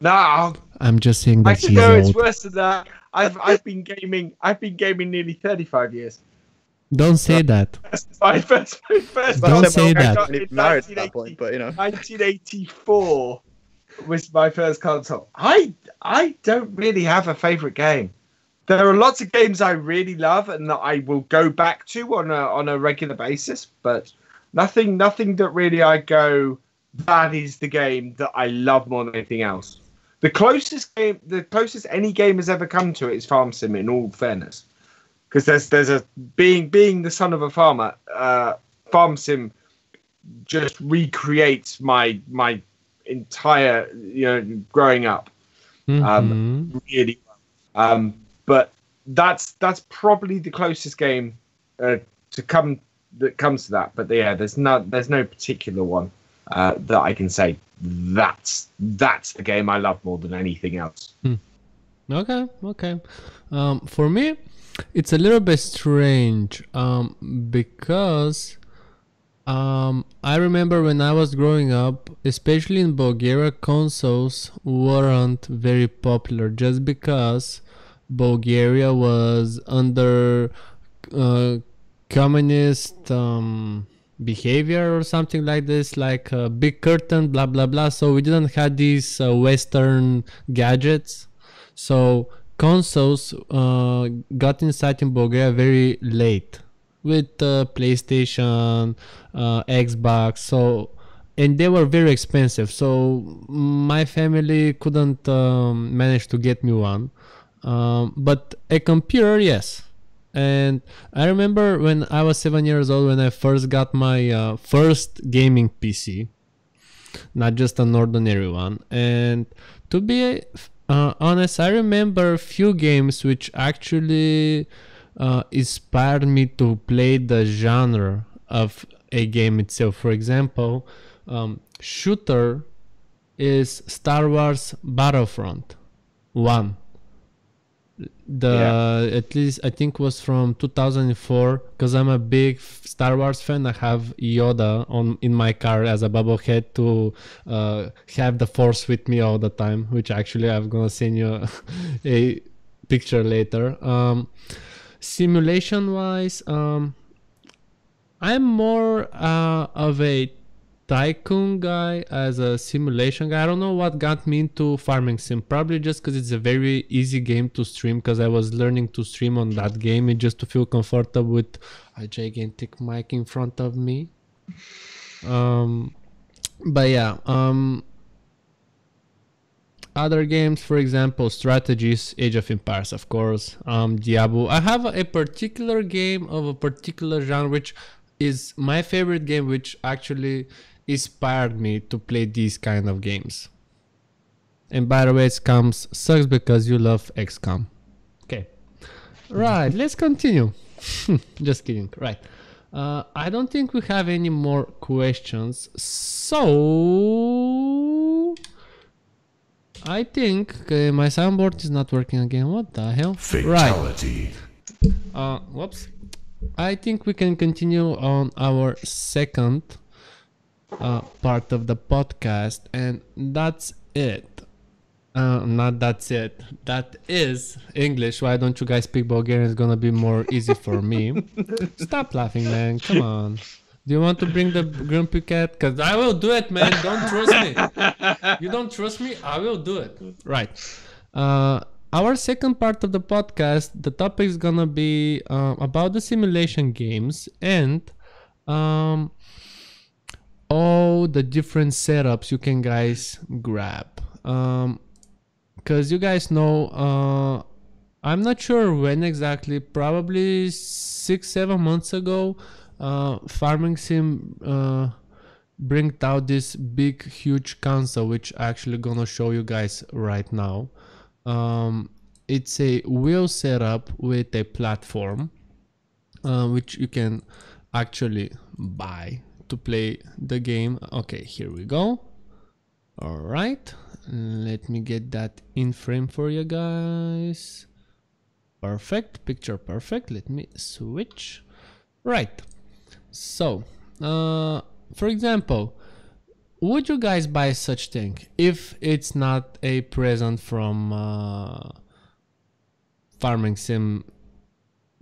No, I'm just saying that actually, he's no, it's old. worse than that. I've been gaming nearly 35 years. Don't say that. My first Don't console say I that. got Already in married at that point, but 1984 was my first console. I don't really have a favorite game. There are lots of games I really love and that I will go back to on a regular basis, but nothing that really I go, that is the game that I love more than anything else. The closest any game has ever come to it is Farm Sim, in all fairness. Because there's a being the son of a farmer, Farm Sim just recreates my entire growing up really well. But that's probably the closest game that comes to that. But yeah, there's no particular one that I can say that's the game I love more than anything else. Okay. For me, it's a little bit strange because I remember when I was growing up, especially in Bulgaria, consoles weren't very popular just because Bulgaria was under communist behavior or something like this, like a big curtain, blah blah blah. So we didn't have these Western gadgets. So consoles got inside in Bulgaria very late with PlayStation, Xbox. So and they were very expensive. So my family couldn't manage to get me one. But a computer, yes. And I remember when I was 7 years old when I first got my first gaming PC, not just an ordinary one. And to be honest, I remember a few games which actually inspired me to play the genre of a game itself. For example, shooter is Star Wars Battlefront 1. At least I think was from 2004, because I'm a big Star Wars fan. I have Yoda in my car as a bobblehead to have the Force with me all the time, which actually I'm gonna send you a picture later. Simulation wise, I'm more of a tycoon guy as a simulation guy. I don't know what got me into farming sim, probably just because it's a very easy game to stream, because I was learning to stream on that game and just to feel comfortable with a gigantic mic in front of me. But yeah, other games, for example, strategies, Age of Empires, of course, Diablo. I have a particular game of a particular genre which is my favorite game, which actually inspired me to play these kind of games. And by the way, XCOM sucks because you love XCOM. Okay. Right, let's continue. Just kidding. Right. I don't think we have any more questions. So I think my soundboard is not working again. What the hell? Fatality. Right. Whoops. I think we can continue on our second part of the podcast, and that's it. Not that's it. That is English. Why don't you guys speak Bulgarian? It's gonna be more easy for me. Stop laughing, man. Come on. Do you want to bring the grumpy cat? Cause I will do it, man. Don't trust me. You don't trust me? I will do it. Right. Our second part of the podcast, the topic is gonna be about the simulation games and all the different setups you can guys grab. Because you guys know, I'm not sure when exactly, probably 6-7 months ago, Farming Sim bring out this big huge console, which actually gonna show you guys right now. It's a wheel setup with a platform, which you can actually buy to play the game. Okay, here we go. All right, let me get that in frame for you guys. Perfect, picture perfect. Let me switch. Right, so for example, would you guys buy such thing if it's not a present from Farming Sim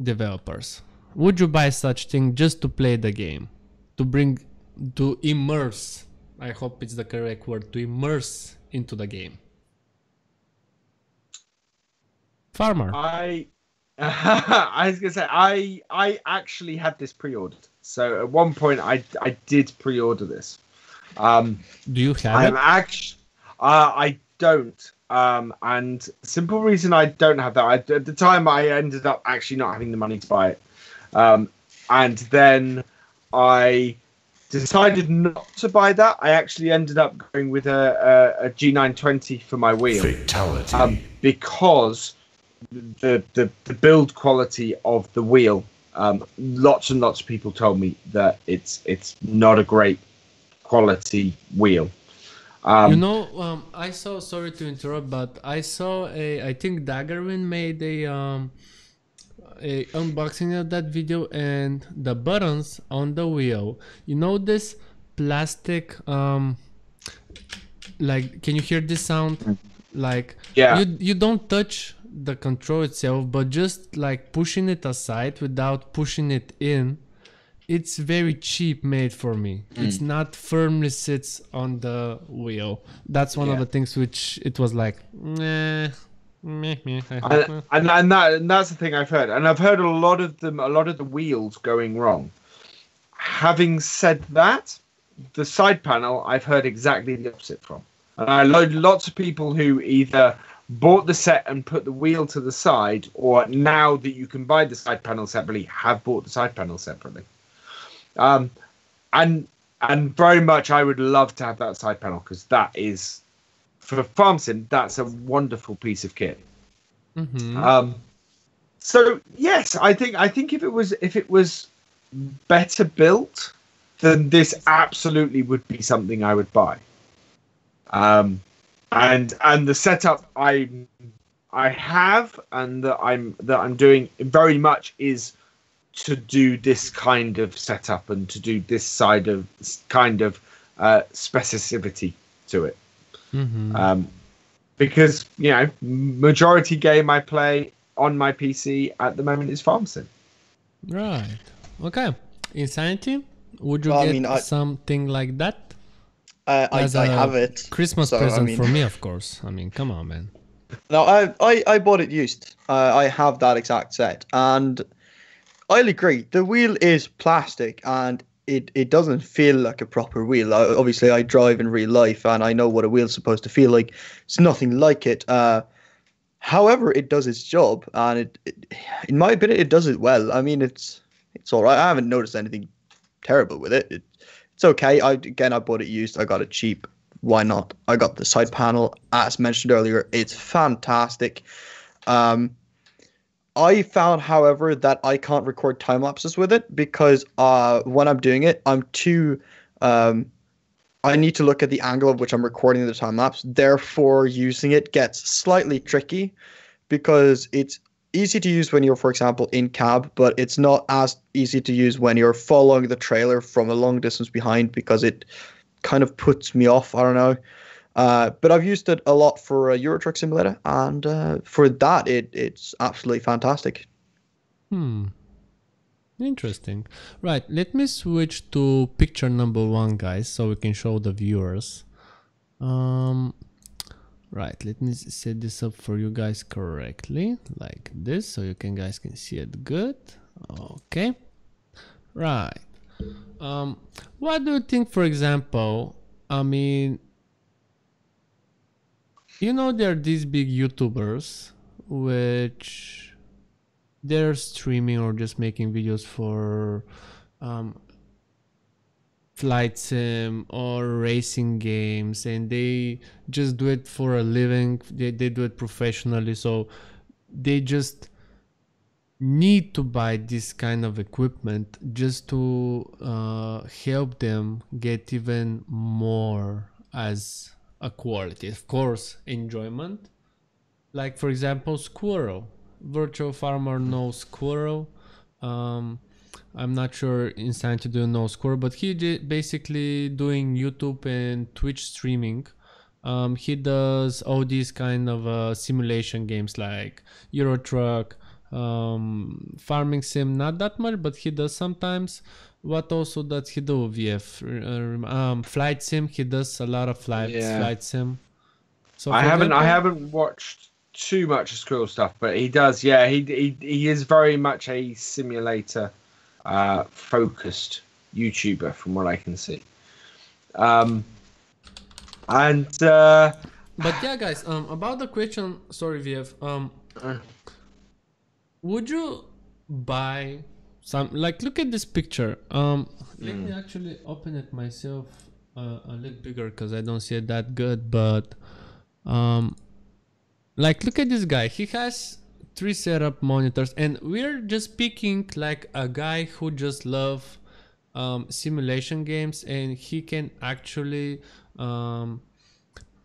developers? Would you buy such thing just to play the game, to immerse? I hope it's the correct word, to immerse into the game. Farmer. I was gonna say I actually had this pre-ordered. So at one point I did pre-order this. Do you have it? I don't. And simple reason I don't have that. At the time I ended up actually not having the money to buy it. And then I decided not to buy that. I actually ended up going with a G920 for my wheel. Fatality. Because the build quality of the wheel, lots and lots of people told me that it's not a great quality wheel. I saw, sorry to interrupt, but I saw I think Daggerwin made a unboxing of that video, and the buttons on the wheel, this plastic, like, can you hear this sound? Like, yeah, you don't touch the control itself, but just like pushing it aside without pushing it in, it's very cheap made for me. It's not firmly sits on the wheel. That's one of the things which it was like, nah. And that's the thing I've heard, and I've heard a lot of the wheels going wrong. Having said that, the side panel I've heard exactly the opposite from, and I know lots of people who either bought the set and put the wheel to the side, or now that you can buy the side panel separately, have bought the side panel separately. And very much I would love to have that side panel, because that is, for Farm Sim, that's a wonderful piece of kit. Mm-hmm. So yes, I think if it was better built, then this absolutely would be something I would buy. And the setup I have and that I'm doing very much is to do this kind of setup and to do this kind of specificity to it. Mm-hmm. Because majority game I play on my PC at the moment is Farm Sim. Right. Okay. Insanity? Would you get something like that? I have it. Christmas present for me, of course. I mean, come on, man. No, I bought it used. I have that exact set, and I'll agree. The wheel is plastic, and it doesn't feel like a proper wheel. Obviously, I drive in real life, and I know what a wheel's supposed to feel like. It's nothing like it. However, it does its job, and it in my opinion, it does it well. I mean, it's all right. I haven't noticed anything terrible with it. It's okay. I bought it used. I got it cheap. Why not? I got the side panel, as mentioned earlier. It's fantastic. I found, however, that I can't record time lapses with it because when I'm doing it, I'm too. I need to look at the angle of which I'm recording the time lapse. Therefore, using it gets slightly tricky because it's easy to use when you're, for example, in cab, but it's not as easy to use when you're following the trailer from a long distance behind because it kind of puts me off. I don't know. But I've used it a lot for a Euro Truck Simulator, and for that, it's absolutely fantastic. Interesting. Right, let me switch to picture number 1, guys, so we can show the viewers. Right, let me set this up for you guys correctly, like this, so you guys can see it good. Okay. Right. What do you think, for example, I mean, you know, there are these big YouTubers which they're streaming or just making videos for flight sim or racing games, and they just do it for a living. They do it professionally, so they just need to buy this kind of equipment just to help them get even more as a quality, of course, enjoyment. Like, for example, Squirrel. Virtual Farmer knows Squirrel. I'm not sure Insanity do know Squirrel, but he basically doing YouTube and Twitch streaming. He does all these kind of simulation games like Euro Truck, Farming Sim, not that much, but he does sometimes. What also does he do, VF? Flight Sim, he does a lot of flight sim. So I haven't watched too much of Squirrel stuff, but he does. Yeah, he is very much a simulator focused YouTuber, from what I can see. But yeah, guys, about the question, sorry, VF, would you buy some, like, look at this picture. Let me actually open it myself a little bigger because I don't see it that good, but like, look at this guy. He has 3 setup monitors, and we're just picking like a guy who just love simulation games, and he can actually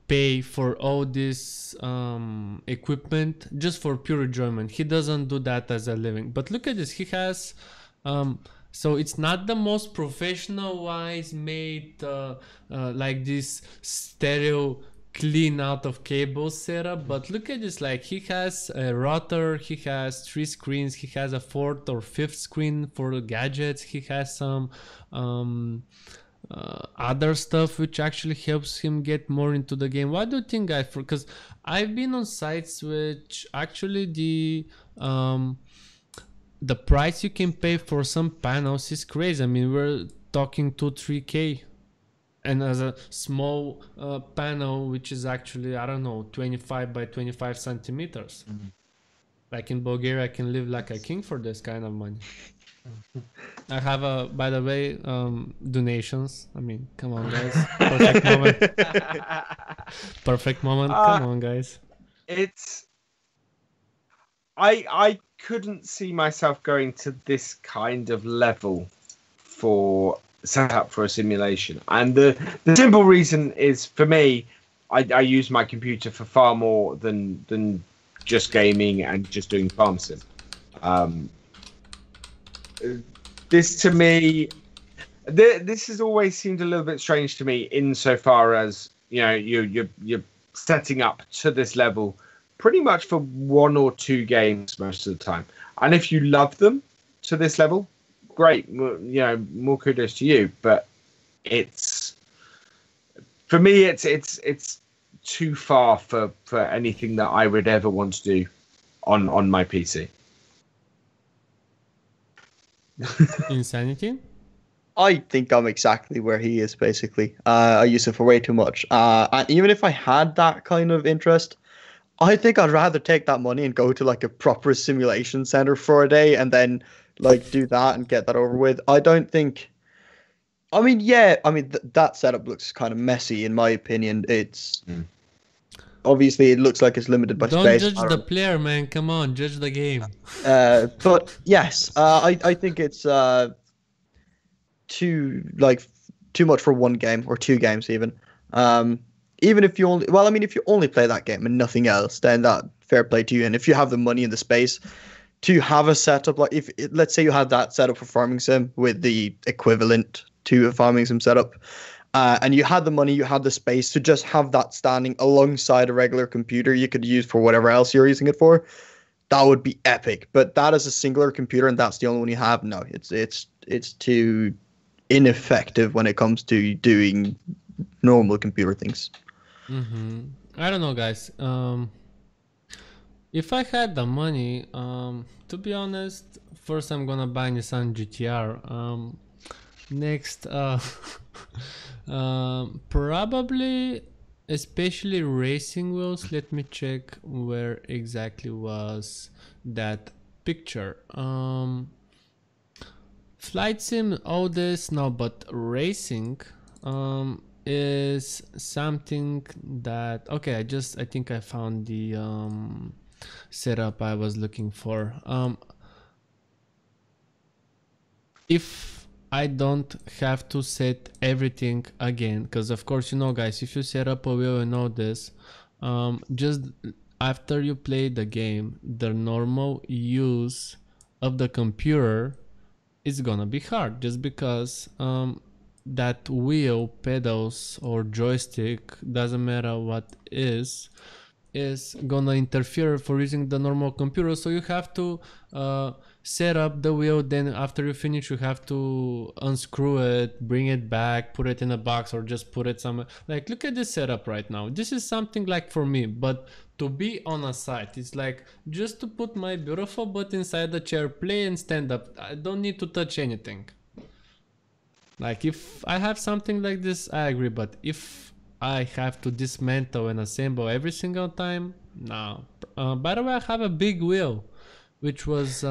pay for all this equipment just for pure enjoyment. He doesn't do that as a living. But look at this. He has so it's not the most professional wise made like this stereo clean out of cable setup, but look at this. Like, he has a router, he has 3 screens, he has a 4th or 5th screen for gadgets, he has some other stuff which actually helps him get more into the game. What do you think, guys? Because I've been on sites which actually the price you can pay for some panels is crazy. I mean, we're talking 2-3K, and as a small panel which is actually, I don't know, 25 by 25 centimeters. Like, in Bulgaria I can live like a king for this kind of money. I have by the way, donations. I mean, come on, guys. Perfect moment. Perfect moment. Come on, guys. I couldn't see myself going to this kind of level for set up for a simulation, and the simple reason is, for me, I use my computer for far more than just gaming and just doing farm sim. This, to me, this has always seemed a little bit strange to me, insofar as, you know, you're setting up to this level pretty much for 1 or 2 games most of the time, and if you love them to this level, great, you know, more kudos to you. But it's, for me, it's too far for anything that I would ever want to do on my PC. Insanity? I think I'm exactly where he is, basically. I use it for way too much. And even if I had that kind of interest, I think I'd rather take that money and go to like a proper simulation center for a day and then like do that and get that over with. I don't think. I mean, yeah. I mean, that setup looks kind of messy, in my opinion. It's obviously, it looks like it's limited by Don't space. Don't judge the player, man. Come on, judge the game. But yes, I think it's too much for 1 game or 2 games even. Even if you only, well, I mean, if you only play that game and nothing else, then that, fair play to you. And if you have the money and the space to have a setup, like, if let's say you had that setup for farming sim with the equivalent to a farming sim setup, and you had the money, you had the space to just have that standing alongside a regular computer you could use for whatever else you're using it for, that would be epic. But that is a singular computer, and that's the only one you have. No, it's too ineffective when it comes to doing normal computer things. I don't know, guys. If I had the money, to be honest, first I'm gonna buy Nissan GTR. Next, probably, especially racing wheels. Let me check where exactly was that picture. Flight sim, all this, no, but racing is something that, okay, I think I found the setup I was looking for. If I don't have to set everything again, because of course, you know, guys, if you set up a wheel, you know this, just after you play the game, the normal use of the computer is gonna be hard, just because that wheel, pedals, or joystick, doesn't matter what is gonna interfere for using the normal computer. So you have to set up the wheel, then after you finish you have to unscrew it, bring it back, put it in a box, or just put it somewhere. Like, look at this setup right now. This is something like for me, but to be on a site, it's like just to put my beautiful butt inside the chair, play and stand up. I don't need to touch anything. Like, if I have something like this, I agree, but if I have to dismantle and assemble every single time, no. By the way, I have a big wheel, which was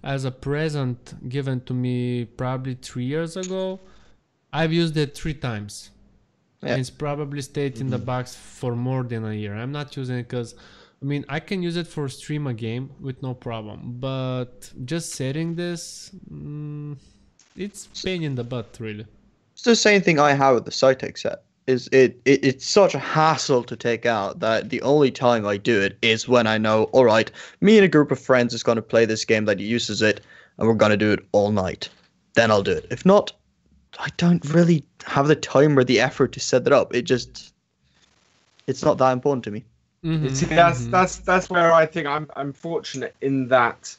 as a present given to me probably 3 years ago. I've used it 3 times. Yeah. It's probably stayed in the box for more than a year. I'm not using it because, I mean, I can use it for stream a game with no problem, but just setting this, it's pain in the butt, really. It's the same thing I have with the Cytec set. It's such a hassle to take out that the only time I do it is when I know, all right, me and a group of friends is going to play this game that uses it, and we're going to do it all night. Then I'll do it. If not, I don't really have the time or the effort to set it up. It's not that important to me. See, that's where I think I'm fortunate in that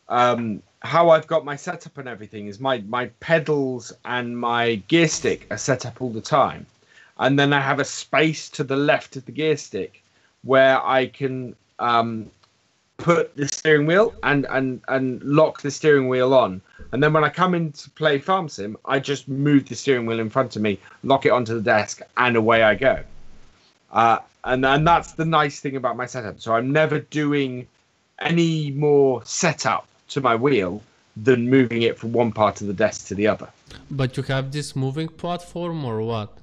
how I've got my setup and everything is my pedals and my gear stick are set up all the time. And then I have a space to the left of the gear stick where I can put the steering wheel and lock the steering wheel on. And then when I come in to play Farm Sim, I just move the steering wheel in front of me, lock it onto the desk, and away I go. And that's the nice thing about my setup. So I'm never doing any more setup to my wheel than moving it from one part of the desk to the other. But you have this moving platform or what?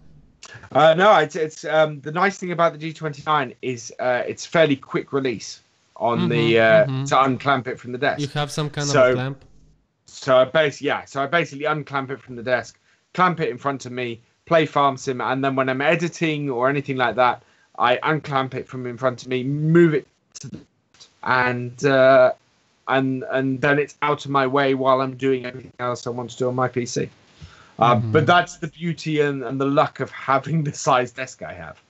No, it's the nice thing about the G29 is it's fairly quick release on to unclamp it from the desk. You have some kind of a clamp? So I basically unclamp it from the desk, clamp it in front of me, play Farm Sim, and then when I'm editing or anything like that, I unclamp it from in front of me, move it to the left, and then it's out of my way while I'm doing everything else I want to do on my PC. But that's the beauty and the luck of having the size desk I have.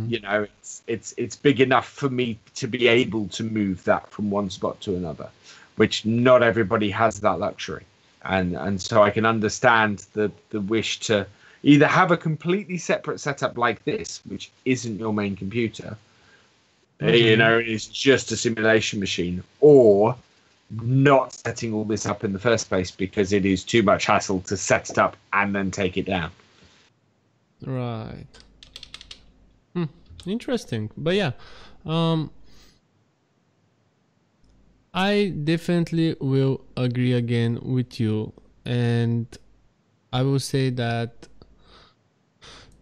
You know, it's big enough for me to be able to move that from one spot to another, which not everybody has that luxury. And so I can understand the wish to either have a completely separate setup like this, which isn't your main computer, you know, it's just a simulation machine, or not setting all this up in the first place because it is too much hassle to set it up and then take it down. Right. Interesting. But yeah, I definitely will agree again with you, and I will say that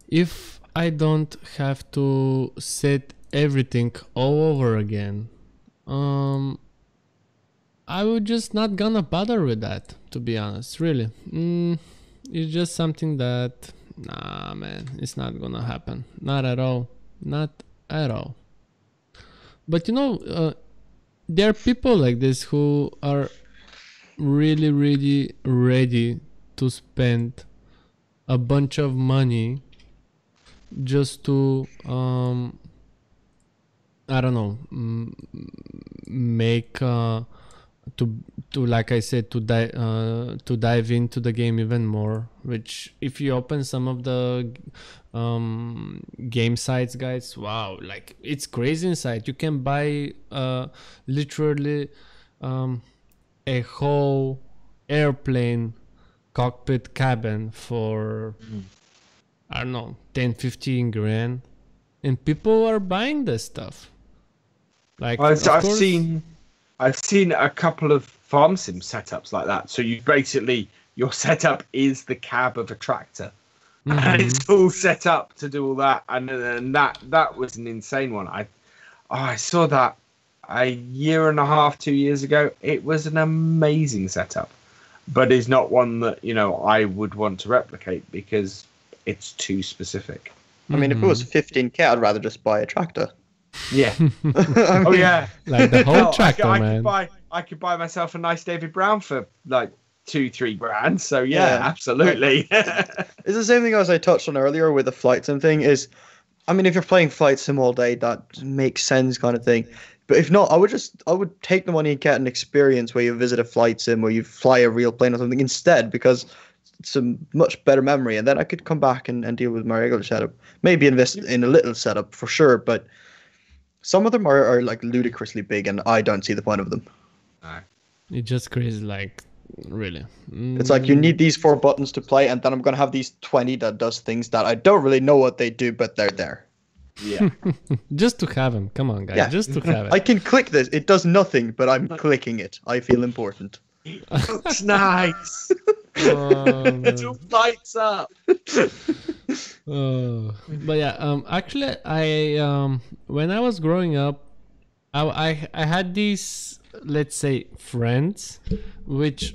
if I don't have to set everything all over again, I would just not gonna bother with that, to be honest, really. It's just something that, nah, man, it's not gonna happen. Not at all. Not at all. But you know, there are people like this who are really, really ready to spend a bunch of money just to I don't know, make to like I said, to dive into the game even more. Which if you open some of the game sites, guys, wow, like it's crazy inside. You can buy literally a whole airplane cockpit cabin for I don't know 10-15 grand, and people are buying this stuff. Like, of I've course, seen a couple of farm sim setups like that. So you basically your setup is the cab of a tractor, and it's all set up to do all that. And that was an insane one. I saw that a year and a half, 2 years ago. It was an amazing setup, but it's not one that I would want to replicate because it's too specific. I mean, if it was 15K, I'd rather just buy a tractor. Yeah. I Oh mean, yeah. like the whole Hell, tractor, I man. could buy myself a nice David Brown for like 2-3 grand. So yeah, Yeah. absolutely. It's the same thing as I touched on earlier with the flight sim thing. I mean, if you're playing flight sim all day, that makes sense, kind of thing. But if not, I would take the money and get an experience where you visit a flight sim, where you fly a real plane or something instead, because it's a much better memory. And then I could come back and deal with my regular setup. Maybe invest in a little setup for sure, but some of them are like ludicrously big, and I don't see the point of them. It's just crazy, like really. It's like you need these 4 buttons to play, and then I'm gonna have these 20 that does things that I don't really know what they do, but they're there. Yeah. Just to have them. Come on, guys. Yeah. Just to have it. I can click this. It does nothing, but I'm clicking it. I feel important. Looks nice. Oh, It all lights up. but yeah, actually, I when I was growing up, I had these, let's say, friends, which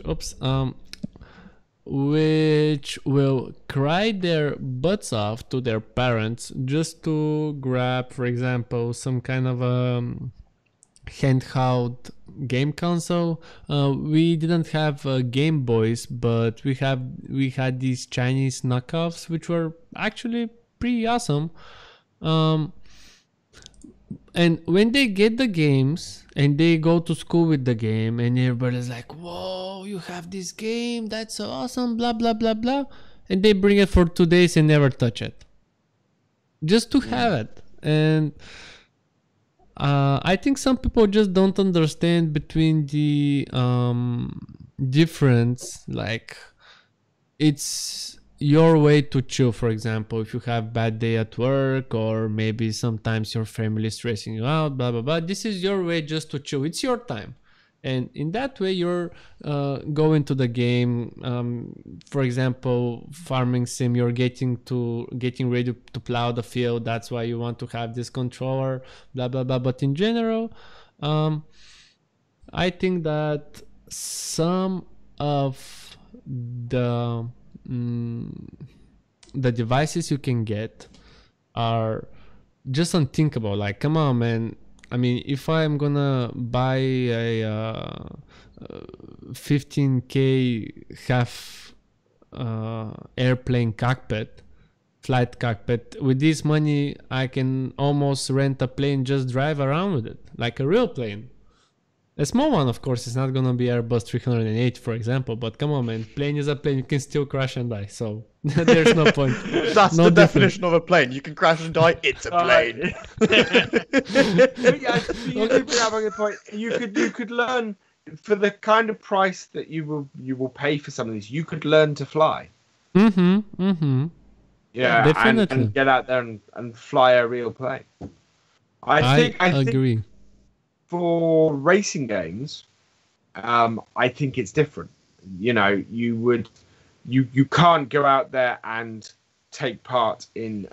which will cry their butts off to their parents just to grab, for example, some kind of handheld game console. We didn't have Game Boys, but we had these Chinese knockoffs, which were actually pretty awesome. And when they get the games and they go to school with the game, and everybody's like, "Whoa, you have this game? That's so awesome!" Blah blah blah blah, and they bring it for 2 days and never touch it, just to have it. And I think some people just don't understand between the difference. Like, it's your way to chill. For example, if you have bad day at work, or maybe sometimes your family is stressing you out, blah blah blah, this is your way just to chill. It's your time, and in that way you're going to the game. For example, farming sim, you're getting ready to plow the field. That's why you want to have this controller, blah blah blah. But in general, I think that some of the devices you can get are just unthinkable. Like, come on, man. I mean, if I'm gonna buy a 15K half airplane cockpit, flight cockpit, with this money I can almost rent a plane, just drive around with it like a real plane. A small one, of course, is not gonna be Airbus 380, for example. But come on, man, plane is a plane. You can still crash and die. So there's no point. That's No the difference. definition of a plane. You can crash and die. It's a plane. Yeah, you do bring up a good point. You could learn for the kind of price that you will pay for some of these. You could learn to fly. Yeah, Definitely. and get out there and fly a real plane. I think agree. for racing games, I think it's different. You know, you can't go out there and take part in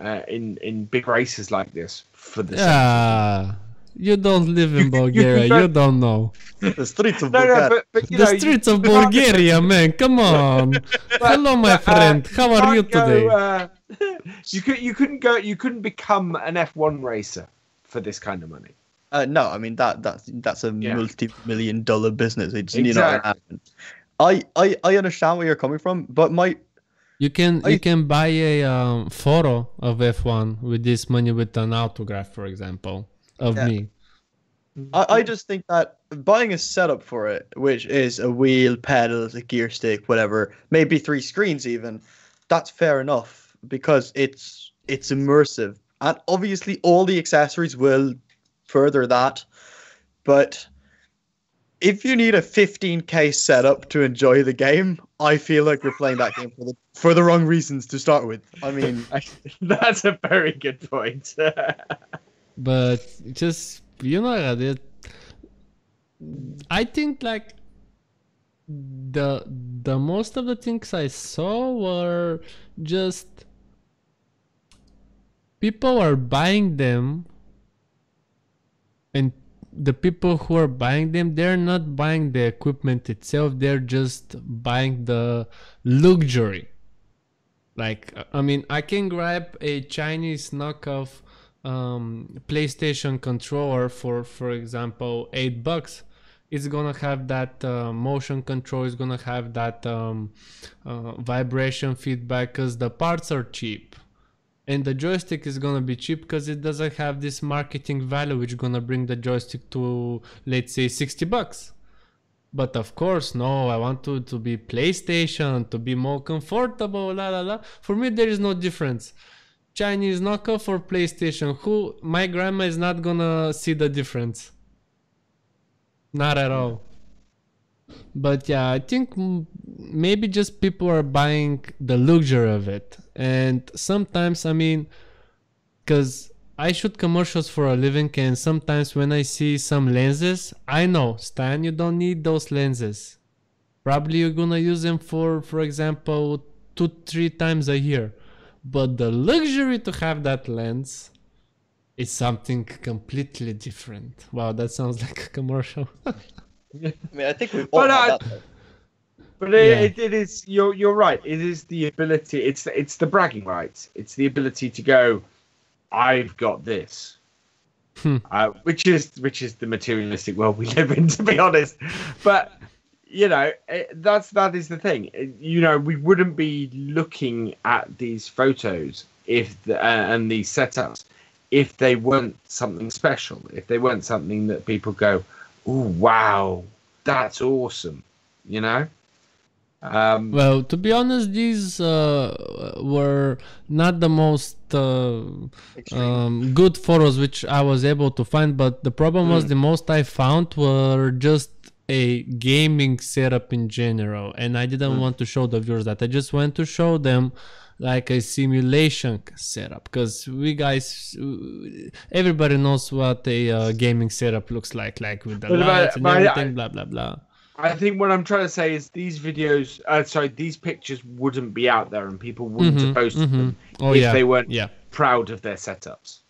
big races like this for the You don't live in You Bulgaria. can- You don't know. The streets of no, Bulgaria. but you The know, streets you of can't- Bulgaria, man. Come on. Hello, my friend. How are you can't go, today? you couldn't become an F1 racer for this kind of money. No, I mean that's a Yeah. multi-million-dollar business. It's Exactly. I understand where you're coming from, but You can buy a photo of F1 with this money with an autograph, for example, of Yeah. me. I just think that buying a setup for it, which is a wheel, pedals, a gear stick, whatever, maybe 3 screens even, that's fair enough because it's immersive. And obviously all the accessories will further that. But if you need a 15K setup to enjoy the game, I feel like you're playing that game for the wrong reasons to start with. I mean, That's a very good point. But just I think like the most of the things I saw were just people are buying them, and the people who are buying them, they're not buying the equipment itself, they're just buying the luxury. Like, I mean, I can grab a Chinese knockoff PlayStation controller for example, $8. It's gonna have that motion control. It's gonna have that vibration feedback because the parts are cheap, and the joystick is gonna be cheap because it doesn't have this marketing value, which is gonna bring the joystick to, let's say, $60. But of course, no, I want to be PlayStation, to be more comfortable, la la la. For me, there is no difference. Chinese knockoff or PlayStation, my grandma is not gonna see the difference. Not at all. But yeah, I think maybe just people are buying the luxury of it. And sometimes, I mean, because I shoot commercials for a living, and sometimes when I see some lenses, I know, Stan, you don't need those lenses. Probably you're gonna use them for example, 2-3 times a year. But the luxury to have that lens is something completely different. Wow, that sounds like a commercial. I mean, I think we've all had that. But Yeah. it is, you're right. It is the ability. It's the bragging rights. It's the ability to go, I've got this, which is the materialistic world we live in, to be honest. But that is the thing. We wouldn't be looking at these photos and these setups if they weren't something special. If they weren't something that people go, "Oh wow, that's awesome," Well, to be honest, these were not the most good photos which I was able to find, but the problem was the most I found were just a gaming setup in general, and I didn't want to show the viewers that. I just want to show them like a simulation setup, because everybody knows what a gaming setup looks like with the lights and everything, blah blah blah. I think what I'm trying to say is these pictures wouldn't be out there, and people wouldn't post them if they weren't proud of their setups.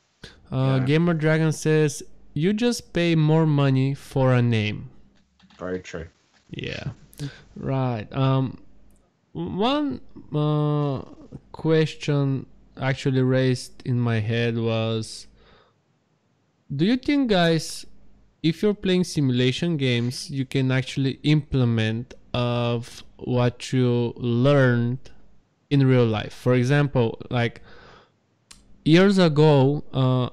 Gamer Dragon says, you just pay more money for a name. Very true. Yeah. Right. One question actually raised in my head was, do you think, guys, if you're playing simulation games, you can actually implement of what you learned in real life? For example, like years ago,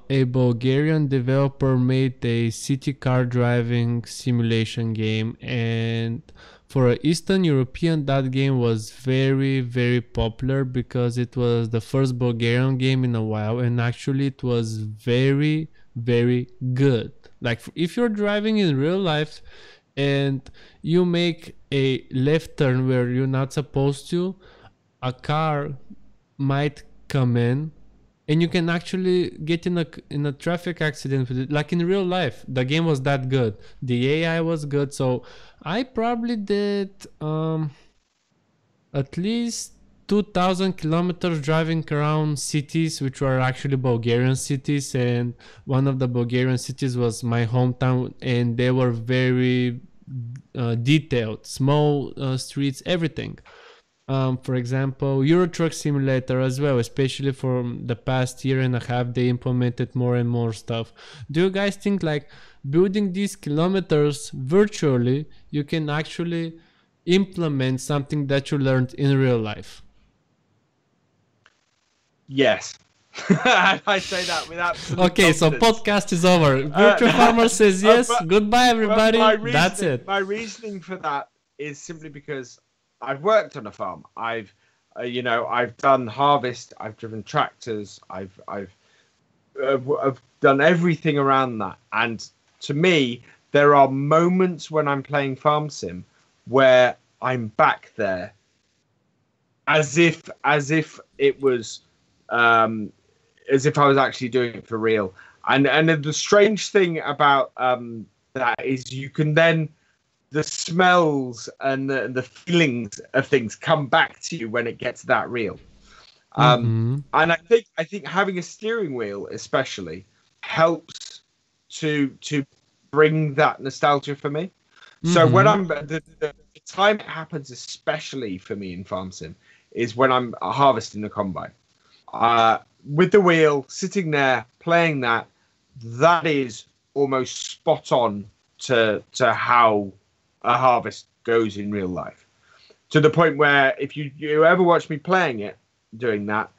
a Bulgarian developer made a city car driving simulation game, and for an Eastern European, that game was very, very popular because it was the first Bulgarian game in a while, and actually it was very, very good. Like if you're driving in real life and you make a left turn where you're not supposed to, a car might come in and you can actually get in a traffic accident with it. Like in real life, the game was that good. The AI was good. So I probably did at least 2,000 kilometers driving around cities which were actually Bulgarian cities, and one of the Bulgarian cities was my hometown, and they were very detailed, small streets, everything. For example, Euro Truck Simulator as well, especially for the past year and a half, they implemented more and more stuff. Do you guys think like building these kilometers virtually, you can actually implement something that you learned in real life? Yes. And I say that with absolute Okay, so confidence. podcast is over. Virtual Farmer says yes. but- Goodbye, everybody. That's it. My reasoning for that is simply because I've worked on a farm. I've done harvest. I've driven tractors. I've done everything around that. And to me, there are moments when I'm playing Farm Sim where I'm back there, as if it was, as if I was actually doing it for real. And the strange thing about that is you can then, the smells and the feelings of things come back to you when it gets that real. And I think having a steering wheel especially helps to bring that nostalgia for me. So when I'm the time it happens, especially for me in Farm Sim, is when I'm harvesting the combine. With the wheel, sitting there, playing that is almost spot on to how a harvest goes in real life. To the point where if you ever watch me playing it, doing that,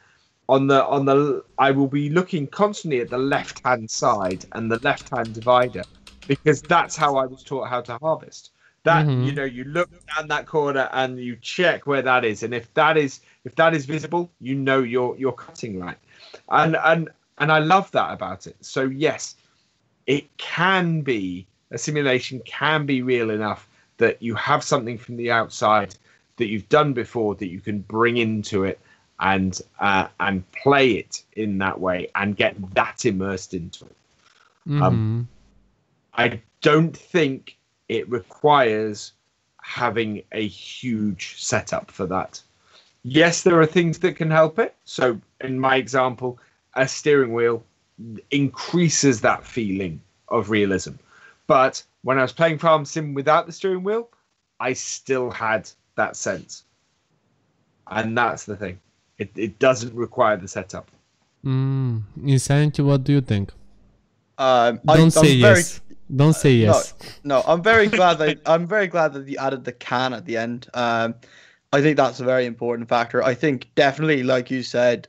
on the I will be looking constantly at the left-hand side and the left-hand divider, because that's how I was taught how to harvest. That you look down that corner and you check where that is, and if that is visible, you're cutting right. And I love that about it. So yes, it can be, a simulation can be real enough that you have something from the outside that you've done before that you can bring into it and play it in that way and get that immersed into it. I don't think it requires having a huge setup for that. Yes, there are things that can help it. So in my example, a steering wheel increases that feeling of realism. But when I was playing Farm Sim without the steering wheel, I still had that sense. And that's the thing. It doesn't require the setup. Insanity, what do you think? Don't say yes. Don't say yes. No, I'm very glad that you added the can at the end. I think that's a very important factor. I think definitely, like you said,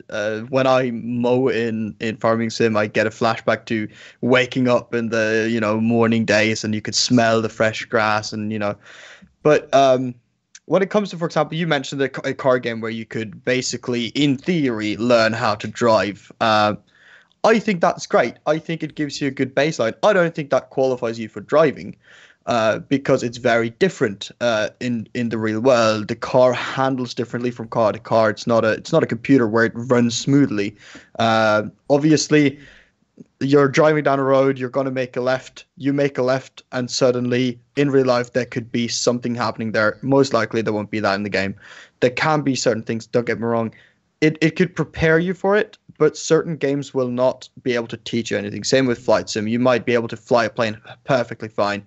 when I mow in Farming Sim, I get a flashback to waking up in the morning days, and you could smell the fresh grass, and But when it comes to, for example, you mentioned a car game where you could basically, in theory, learn how to drive. I think that's great. I think it gives you a good baseline. I don't think that qualifies you for driving. Because it's very different in the real world. The car handles differently from car to car. It's not a computer where it runs smoothly. Obviously, you're driving down a road, you're going to make a left. You make a left, and suddenly in real life there could be something happening there. Most likely there won't be that in the game. There can be certain things. Don't get me wrong. It could prepare you for it, but certain games will not be able to teach you anything. Same with Flight Sim. You might be able to fly a plane perfectly fine.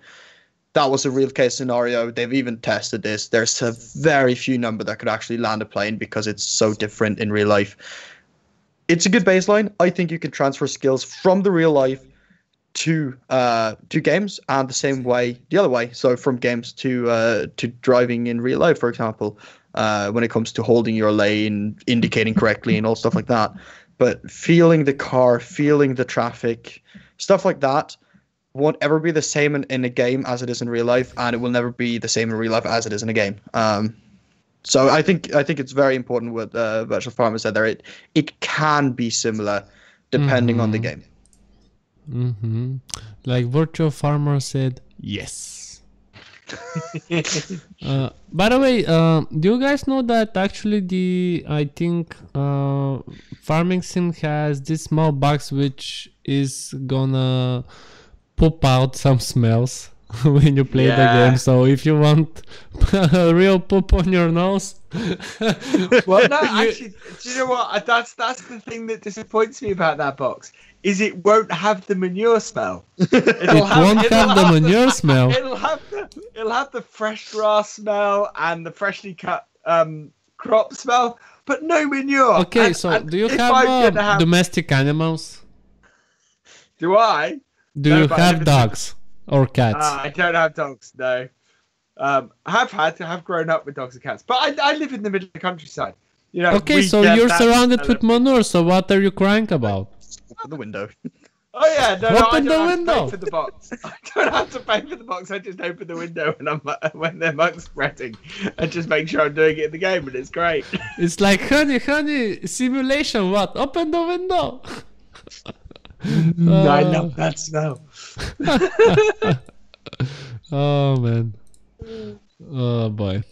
That was a real case scenario. They've even tested this. There's a very few number that could actually land a plane because it's so different in real life. It's a good baseline. I think you can transfer skills from the real life to games, and the other way. So from games to driving in real life, for example, when it comes to holding your lane, indicating correctly, and all stuff like that. But feeling the car, feeling the traffic, stuff like that won't ever be the same in a game as it is in real life, and it will never be the same in real life as it is in a game. So I think it's very important what Virtual Farmer said there. It can be similar depending on the game. Like Virtual Farmer said, yes. By the way, do you guys know that actually I think Farming Sim has this small box which is gonna pop out some smells when you play the game. So if you want a real poop on your nose, well, no, actually, do you know what? That's the thing that disappoints me about that box. Is it won't have the manure smell. It won't have the manure smell. It'll have the fresh grass smell and the freshly cut crop smell, but no manure. Okay, so do you have domestic animals? Do I? Do you have dogs or cats? I don't have dogs, no. I have grown up with dogs and cats, but I live in the middle of the countryside. You know, Okay, we so get you're that surrounded with element. manure, so what are you crying about? Open the window. Oh yeah, no, Open I the don't have window. to pay for the box. I don't have to pay for the box. I just open the window when they're mug spreading, and just make sure I'm doing it in the game, and it's great. It's like, honey, simulation, what? Open the window! I love that smell. Oh, man. Oh, boy.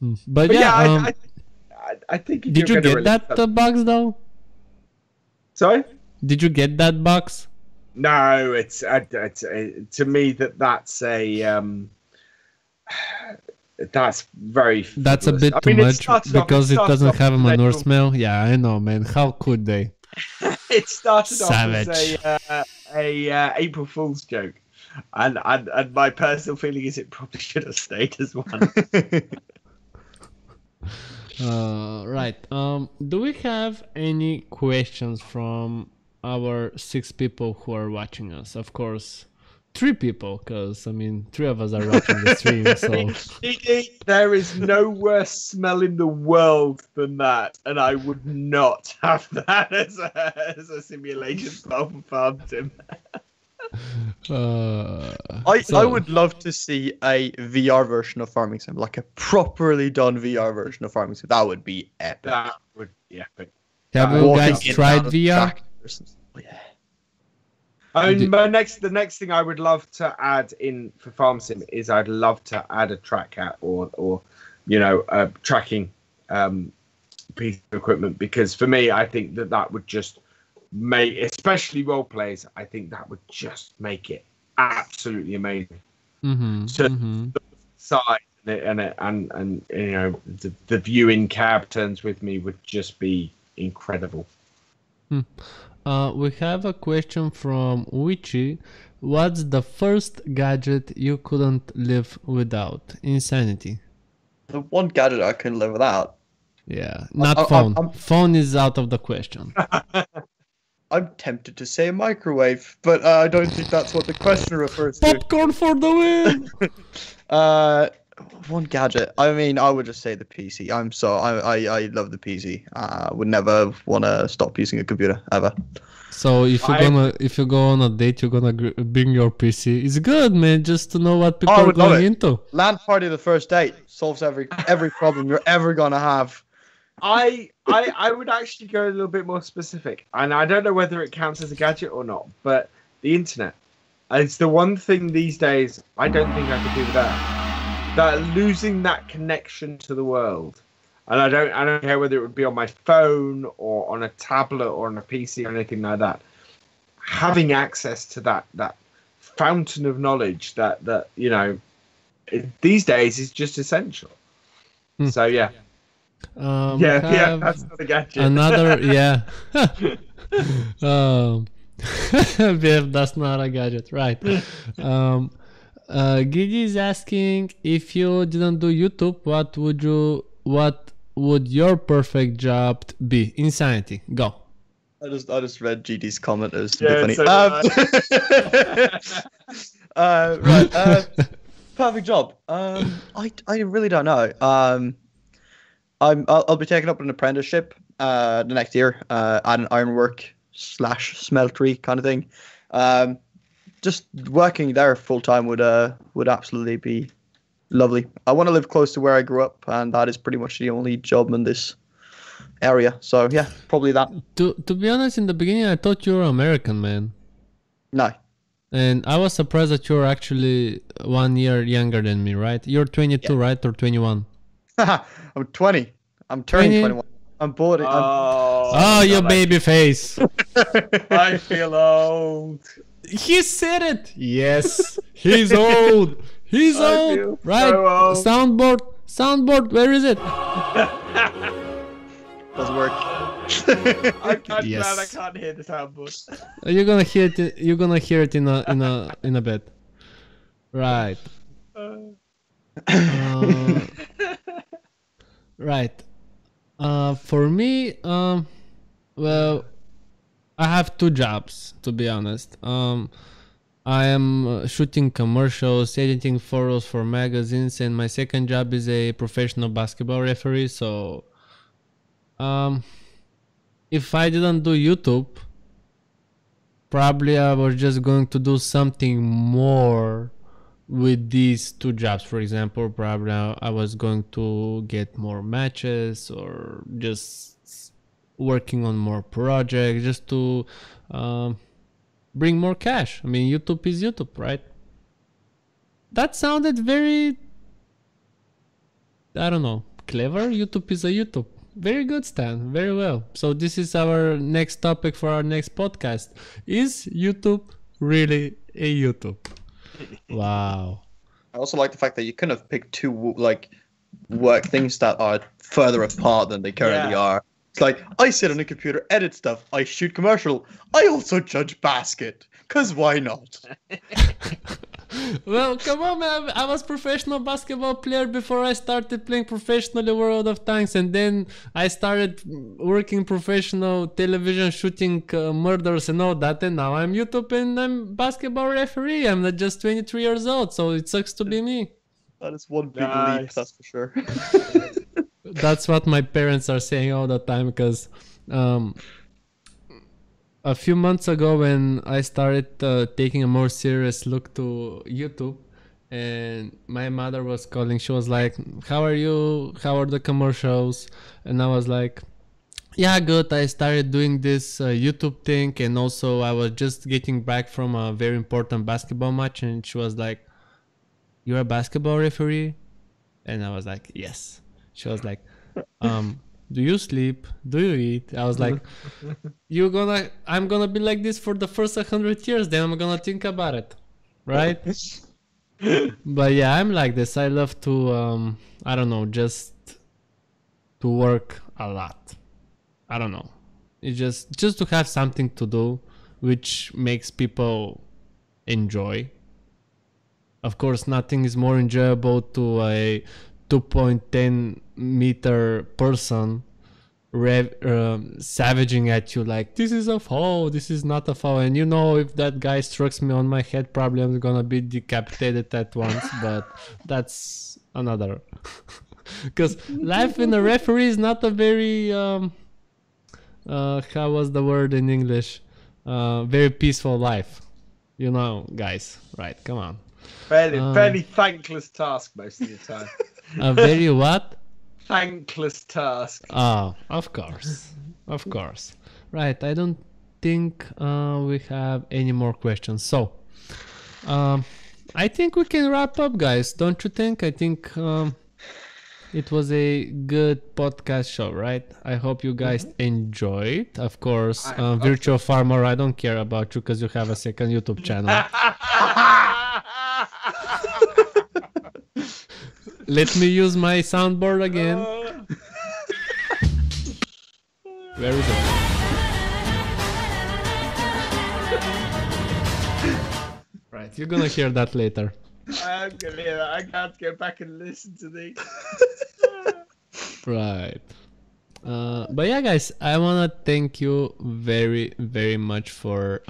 But, But yeah, yeah, I think. If did you're you gonna get that box, though? Sorry. Did you get that box? No, it's to me that's a that's very. That's a frivolous. bit I too mean, it much started off- because it started doesn't off have a as manure little- smell. Yeah, I know, man. How could they? It started off Savage. as a April Fool's joke, and my personal feeling is it probably should have stayed as one. Right. Do we have any questions from our 6 people who are watching us? Of course, 3 people, because I mean, 3 of us are watching the stream. So There is no worse smell in the world than that, and I would not have that as a simulation farm sim. I would love to see a VR version of Farming Sim, like a properly done VR version of Farming Sim. That would be epic. That would be epic. Have you Walking guys in and tried out of VR? tractors. Oh, yeah. I mean, the next thing I would love to add in for Farm Sim is I'd love to add a track cat or you know a tracking piece of equipment, because for me I think that would just make, especially role players, I think that would just make it absolutely amazing. So the size and you know the viewing cab turns with me would just be incredible. We have a question from Wichi. What's the first gadget you couldn't live without? Insanity. The one gadget I couldn't live without. Yeah, not I'm- phone. Phone is out of the question. I'm tempted to say microwave, but I don't think that's what the question refers to. Popcorn for the win! One gadget. I mean, I would just say the PC. I love the PC. Would never want to stop using a computer ever. So if you go on a date, you're gonna bring your PC. It's good, man, just to know what people I are would love going it. into. LAN party the first date solves every problem you're ever gonna have. I would actually go a little bit more specific, and I don't know whether it counts as a gadget or not, but the internet. It's the one thing these days I don't think I could do without. That losing that connection to the world, and I don't care whether it would be on my phone or on a tablet or on a PC or anything like that. Having access to that fountain of knowledge that you know these days is just essential. So yeah. That's not a gadget. Another, yeah. Viv, that's not a gadget, right? Gigi is asking, if you didn't do YouTube, what would your perfect job be? Insanity. Go. I just read GD's comment. It was Yeah, funny. so Right. Perfect job. I really don't know. I'll be taking up an apprenticeship the next year at an ironwork / smeltery kind of thing. Just working there full time would absolutely be lovely. I want to live close to where I grew up, and that is pretty much the only job in this area. So yeah, probably that. To be honest, in the beginning, I thought you were American, man. No. And I was surprised that you're actually 1 year younger than me, right? You're 22, right? Or 21? I'm 20. I'm turning 20? 21. I'm bored. Oh, your baby face. I feel old. He said it. Yes, he's old. He's I old. feel Right? so old. Soundboard. Where is it? Doesn't work. I'm Yes. glad I can't hear the soundboard. You're gonna hear it. You're gonna hear it in a bit. Right. Right. For me, well, I have 2 jobs, to be honest. I am shooting commercials, editing photos for magazines, and my second job is a professional basketball referee. So If I didn't do YouTube, probably I was just going to do something more with these two jobs. For example, probably I was going to get more matches or just working on more projects just to bring more cash. I mean, YouTube is YouTube, right? That sounded very, I don't know, clever. YouTube is a YouTube. Very good, Stan. Very well. So this is our next topic for our next podcast. Is YouTube really a YouTube? Wow. I also like the fact that you kind of pick two like work things that are further apart than they currently are. It's like I sit on a computer, edit stuff, I shoot commercial, I also judge basket. Cause why not? Well, come on, man. I was professional basketball player before I started playing professionally World of Tanks, and then I started working professional television, shooting murders and all that, and now I'm YouTube and I'm basketball referee. I'm not just 23 years old, so it sucks to be me. That is one big leap, that's for sure. That's what my parents are saying all the time, because a few months ago when I started taking a more serious look to YouTube, and my mother was calling, she was like, how are you? How are the commercials? And I was like, yeah, good. I started doing this YouTube thing, and also I was just getting back from a very important basketball match. And she was like, you're a basketball referee? And I was like, yes. She was like, do you sleep? Do you eat? I was like, I'm gonna be like this for the first 100 years, then I'm gonna think about it, right? But yeah, I'm like this. I love to I don't know, just to work a lot. I don't know, it's just to have something to do which makes people enjoy. Of course, nothing is more enjoyable to a 2.10 meter person savaging at you like, this is a foul, this is not a foul. And you know, if that guy strikes me on my head, probably I'm gonna be decapitated at once. But that's another. Because life in a referee is not a very how was the word in English, very peaceful life, you know, guys, right? Come on. Fairly thankless task most of the time. A very what? Thankless task. Oh, of course. Of course. Right, I don't think we have any more questions. So, I think we can wrap up, guys. Don't you think? I think it was a good podcast show, right? I hope you guys enjoyed. Of course, Virtual Farmer, I don't care about you because you have a second YouTube channel. Let me use my soundboard again. Where is it? Right, you're gonna hear that later. I'm gonna hear that. I can't go back and listen to these. Right. But yeah, guys, I wanna thank you very, very much for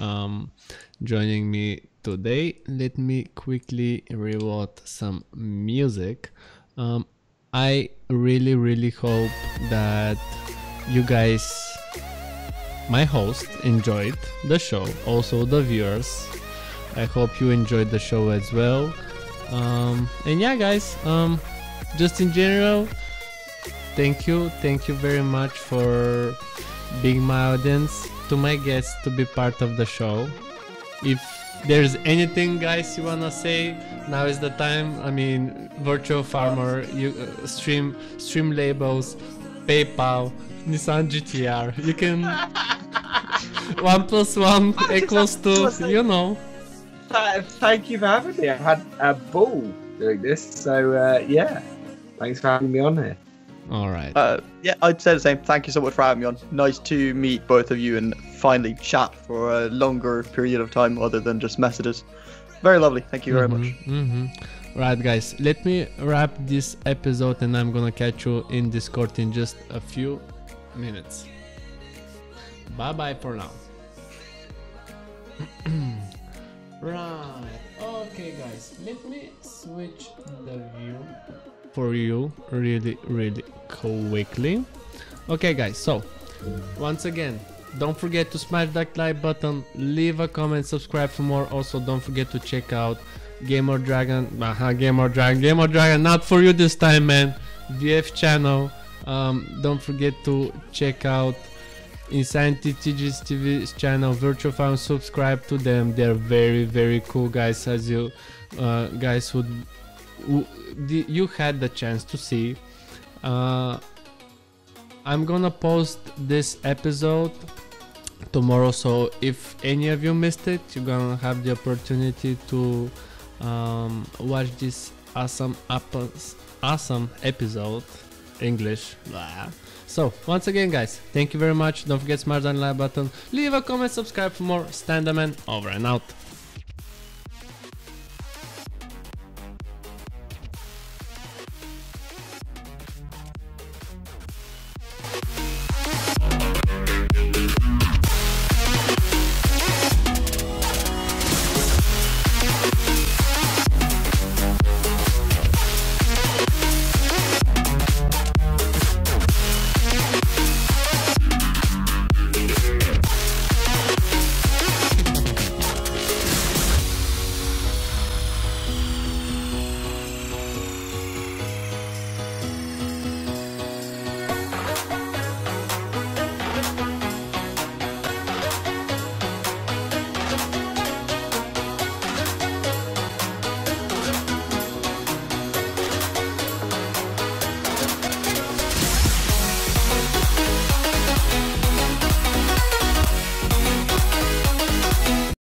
joining me today. Let me quickly reload some music. I really, really hope that you guys, my host, enjoyed the show. Also the viewers. I hope you enjoyed the show as well. And yeah, guys, just in general, thank you very much for being my audience, to my guests, to be part of the show. If there's anything, guys, you wanna say, now is the time. I mean, Virtual Farmer, you stream labels, PayPal, Nissan GTR. You can 1 + 1 = 2. You know. Thank you for having me. I've had a ball doing this. So yeah, thanks for having me on here. All right. Yeah, I'd say the same. Thank you so much for having me on. Nice to meet both of you and finally chat for a longer period of time other than just messages. Very lovely. Thank you very much. Right, guys, let me wrap this episode and I'm gonna catch you in Discord in just a few minutes. Bye bye for now. Right. Okay, guys, let me switch the view for you really, really quickly. Okay guys, so once again, don't forget to smash that like button, leave a comment, subscribe for more. Also don't forget to check out Gamer Dragon, Gamer Dragon, not for you this time, man. VF channel. Don't forget to check out Insanity TG's TV's channel, Virtual Farm. Subscribe to them. They're very cool guys, as you guys who you had the chance to see. I'm gonna post this episode tomorrow, so if any of you missed it, you're gonna have the opportunity to watch this awesome episode. English. Blah. So once again guys, thank you very much. Don't forget to smash that like button, leave a comment, subscribe for more. Standerman over and out.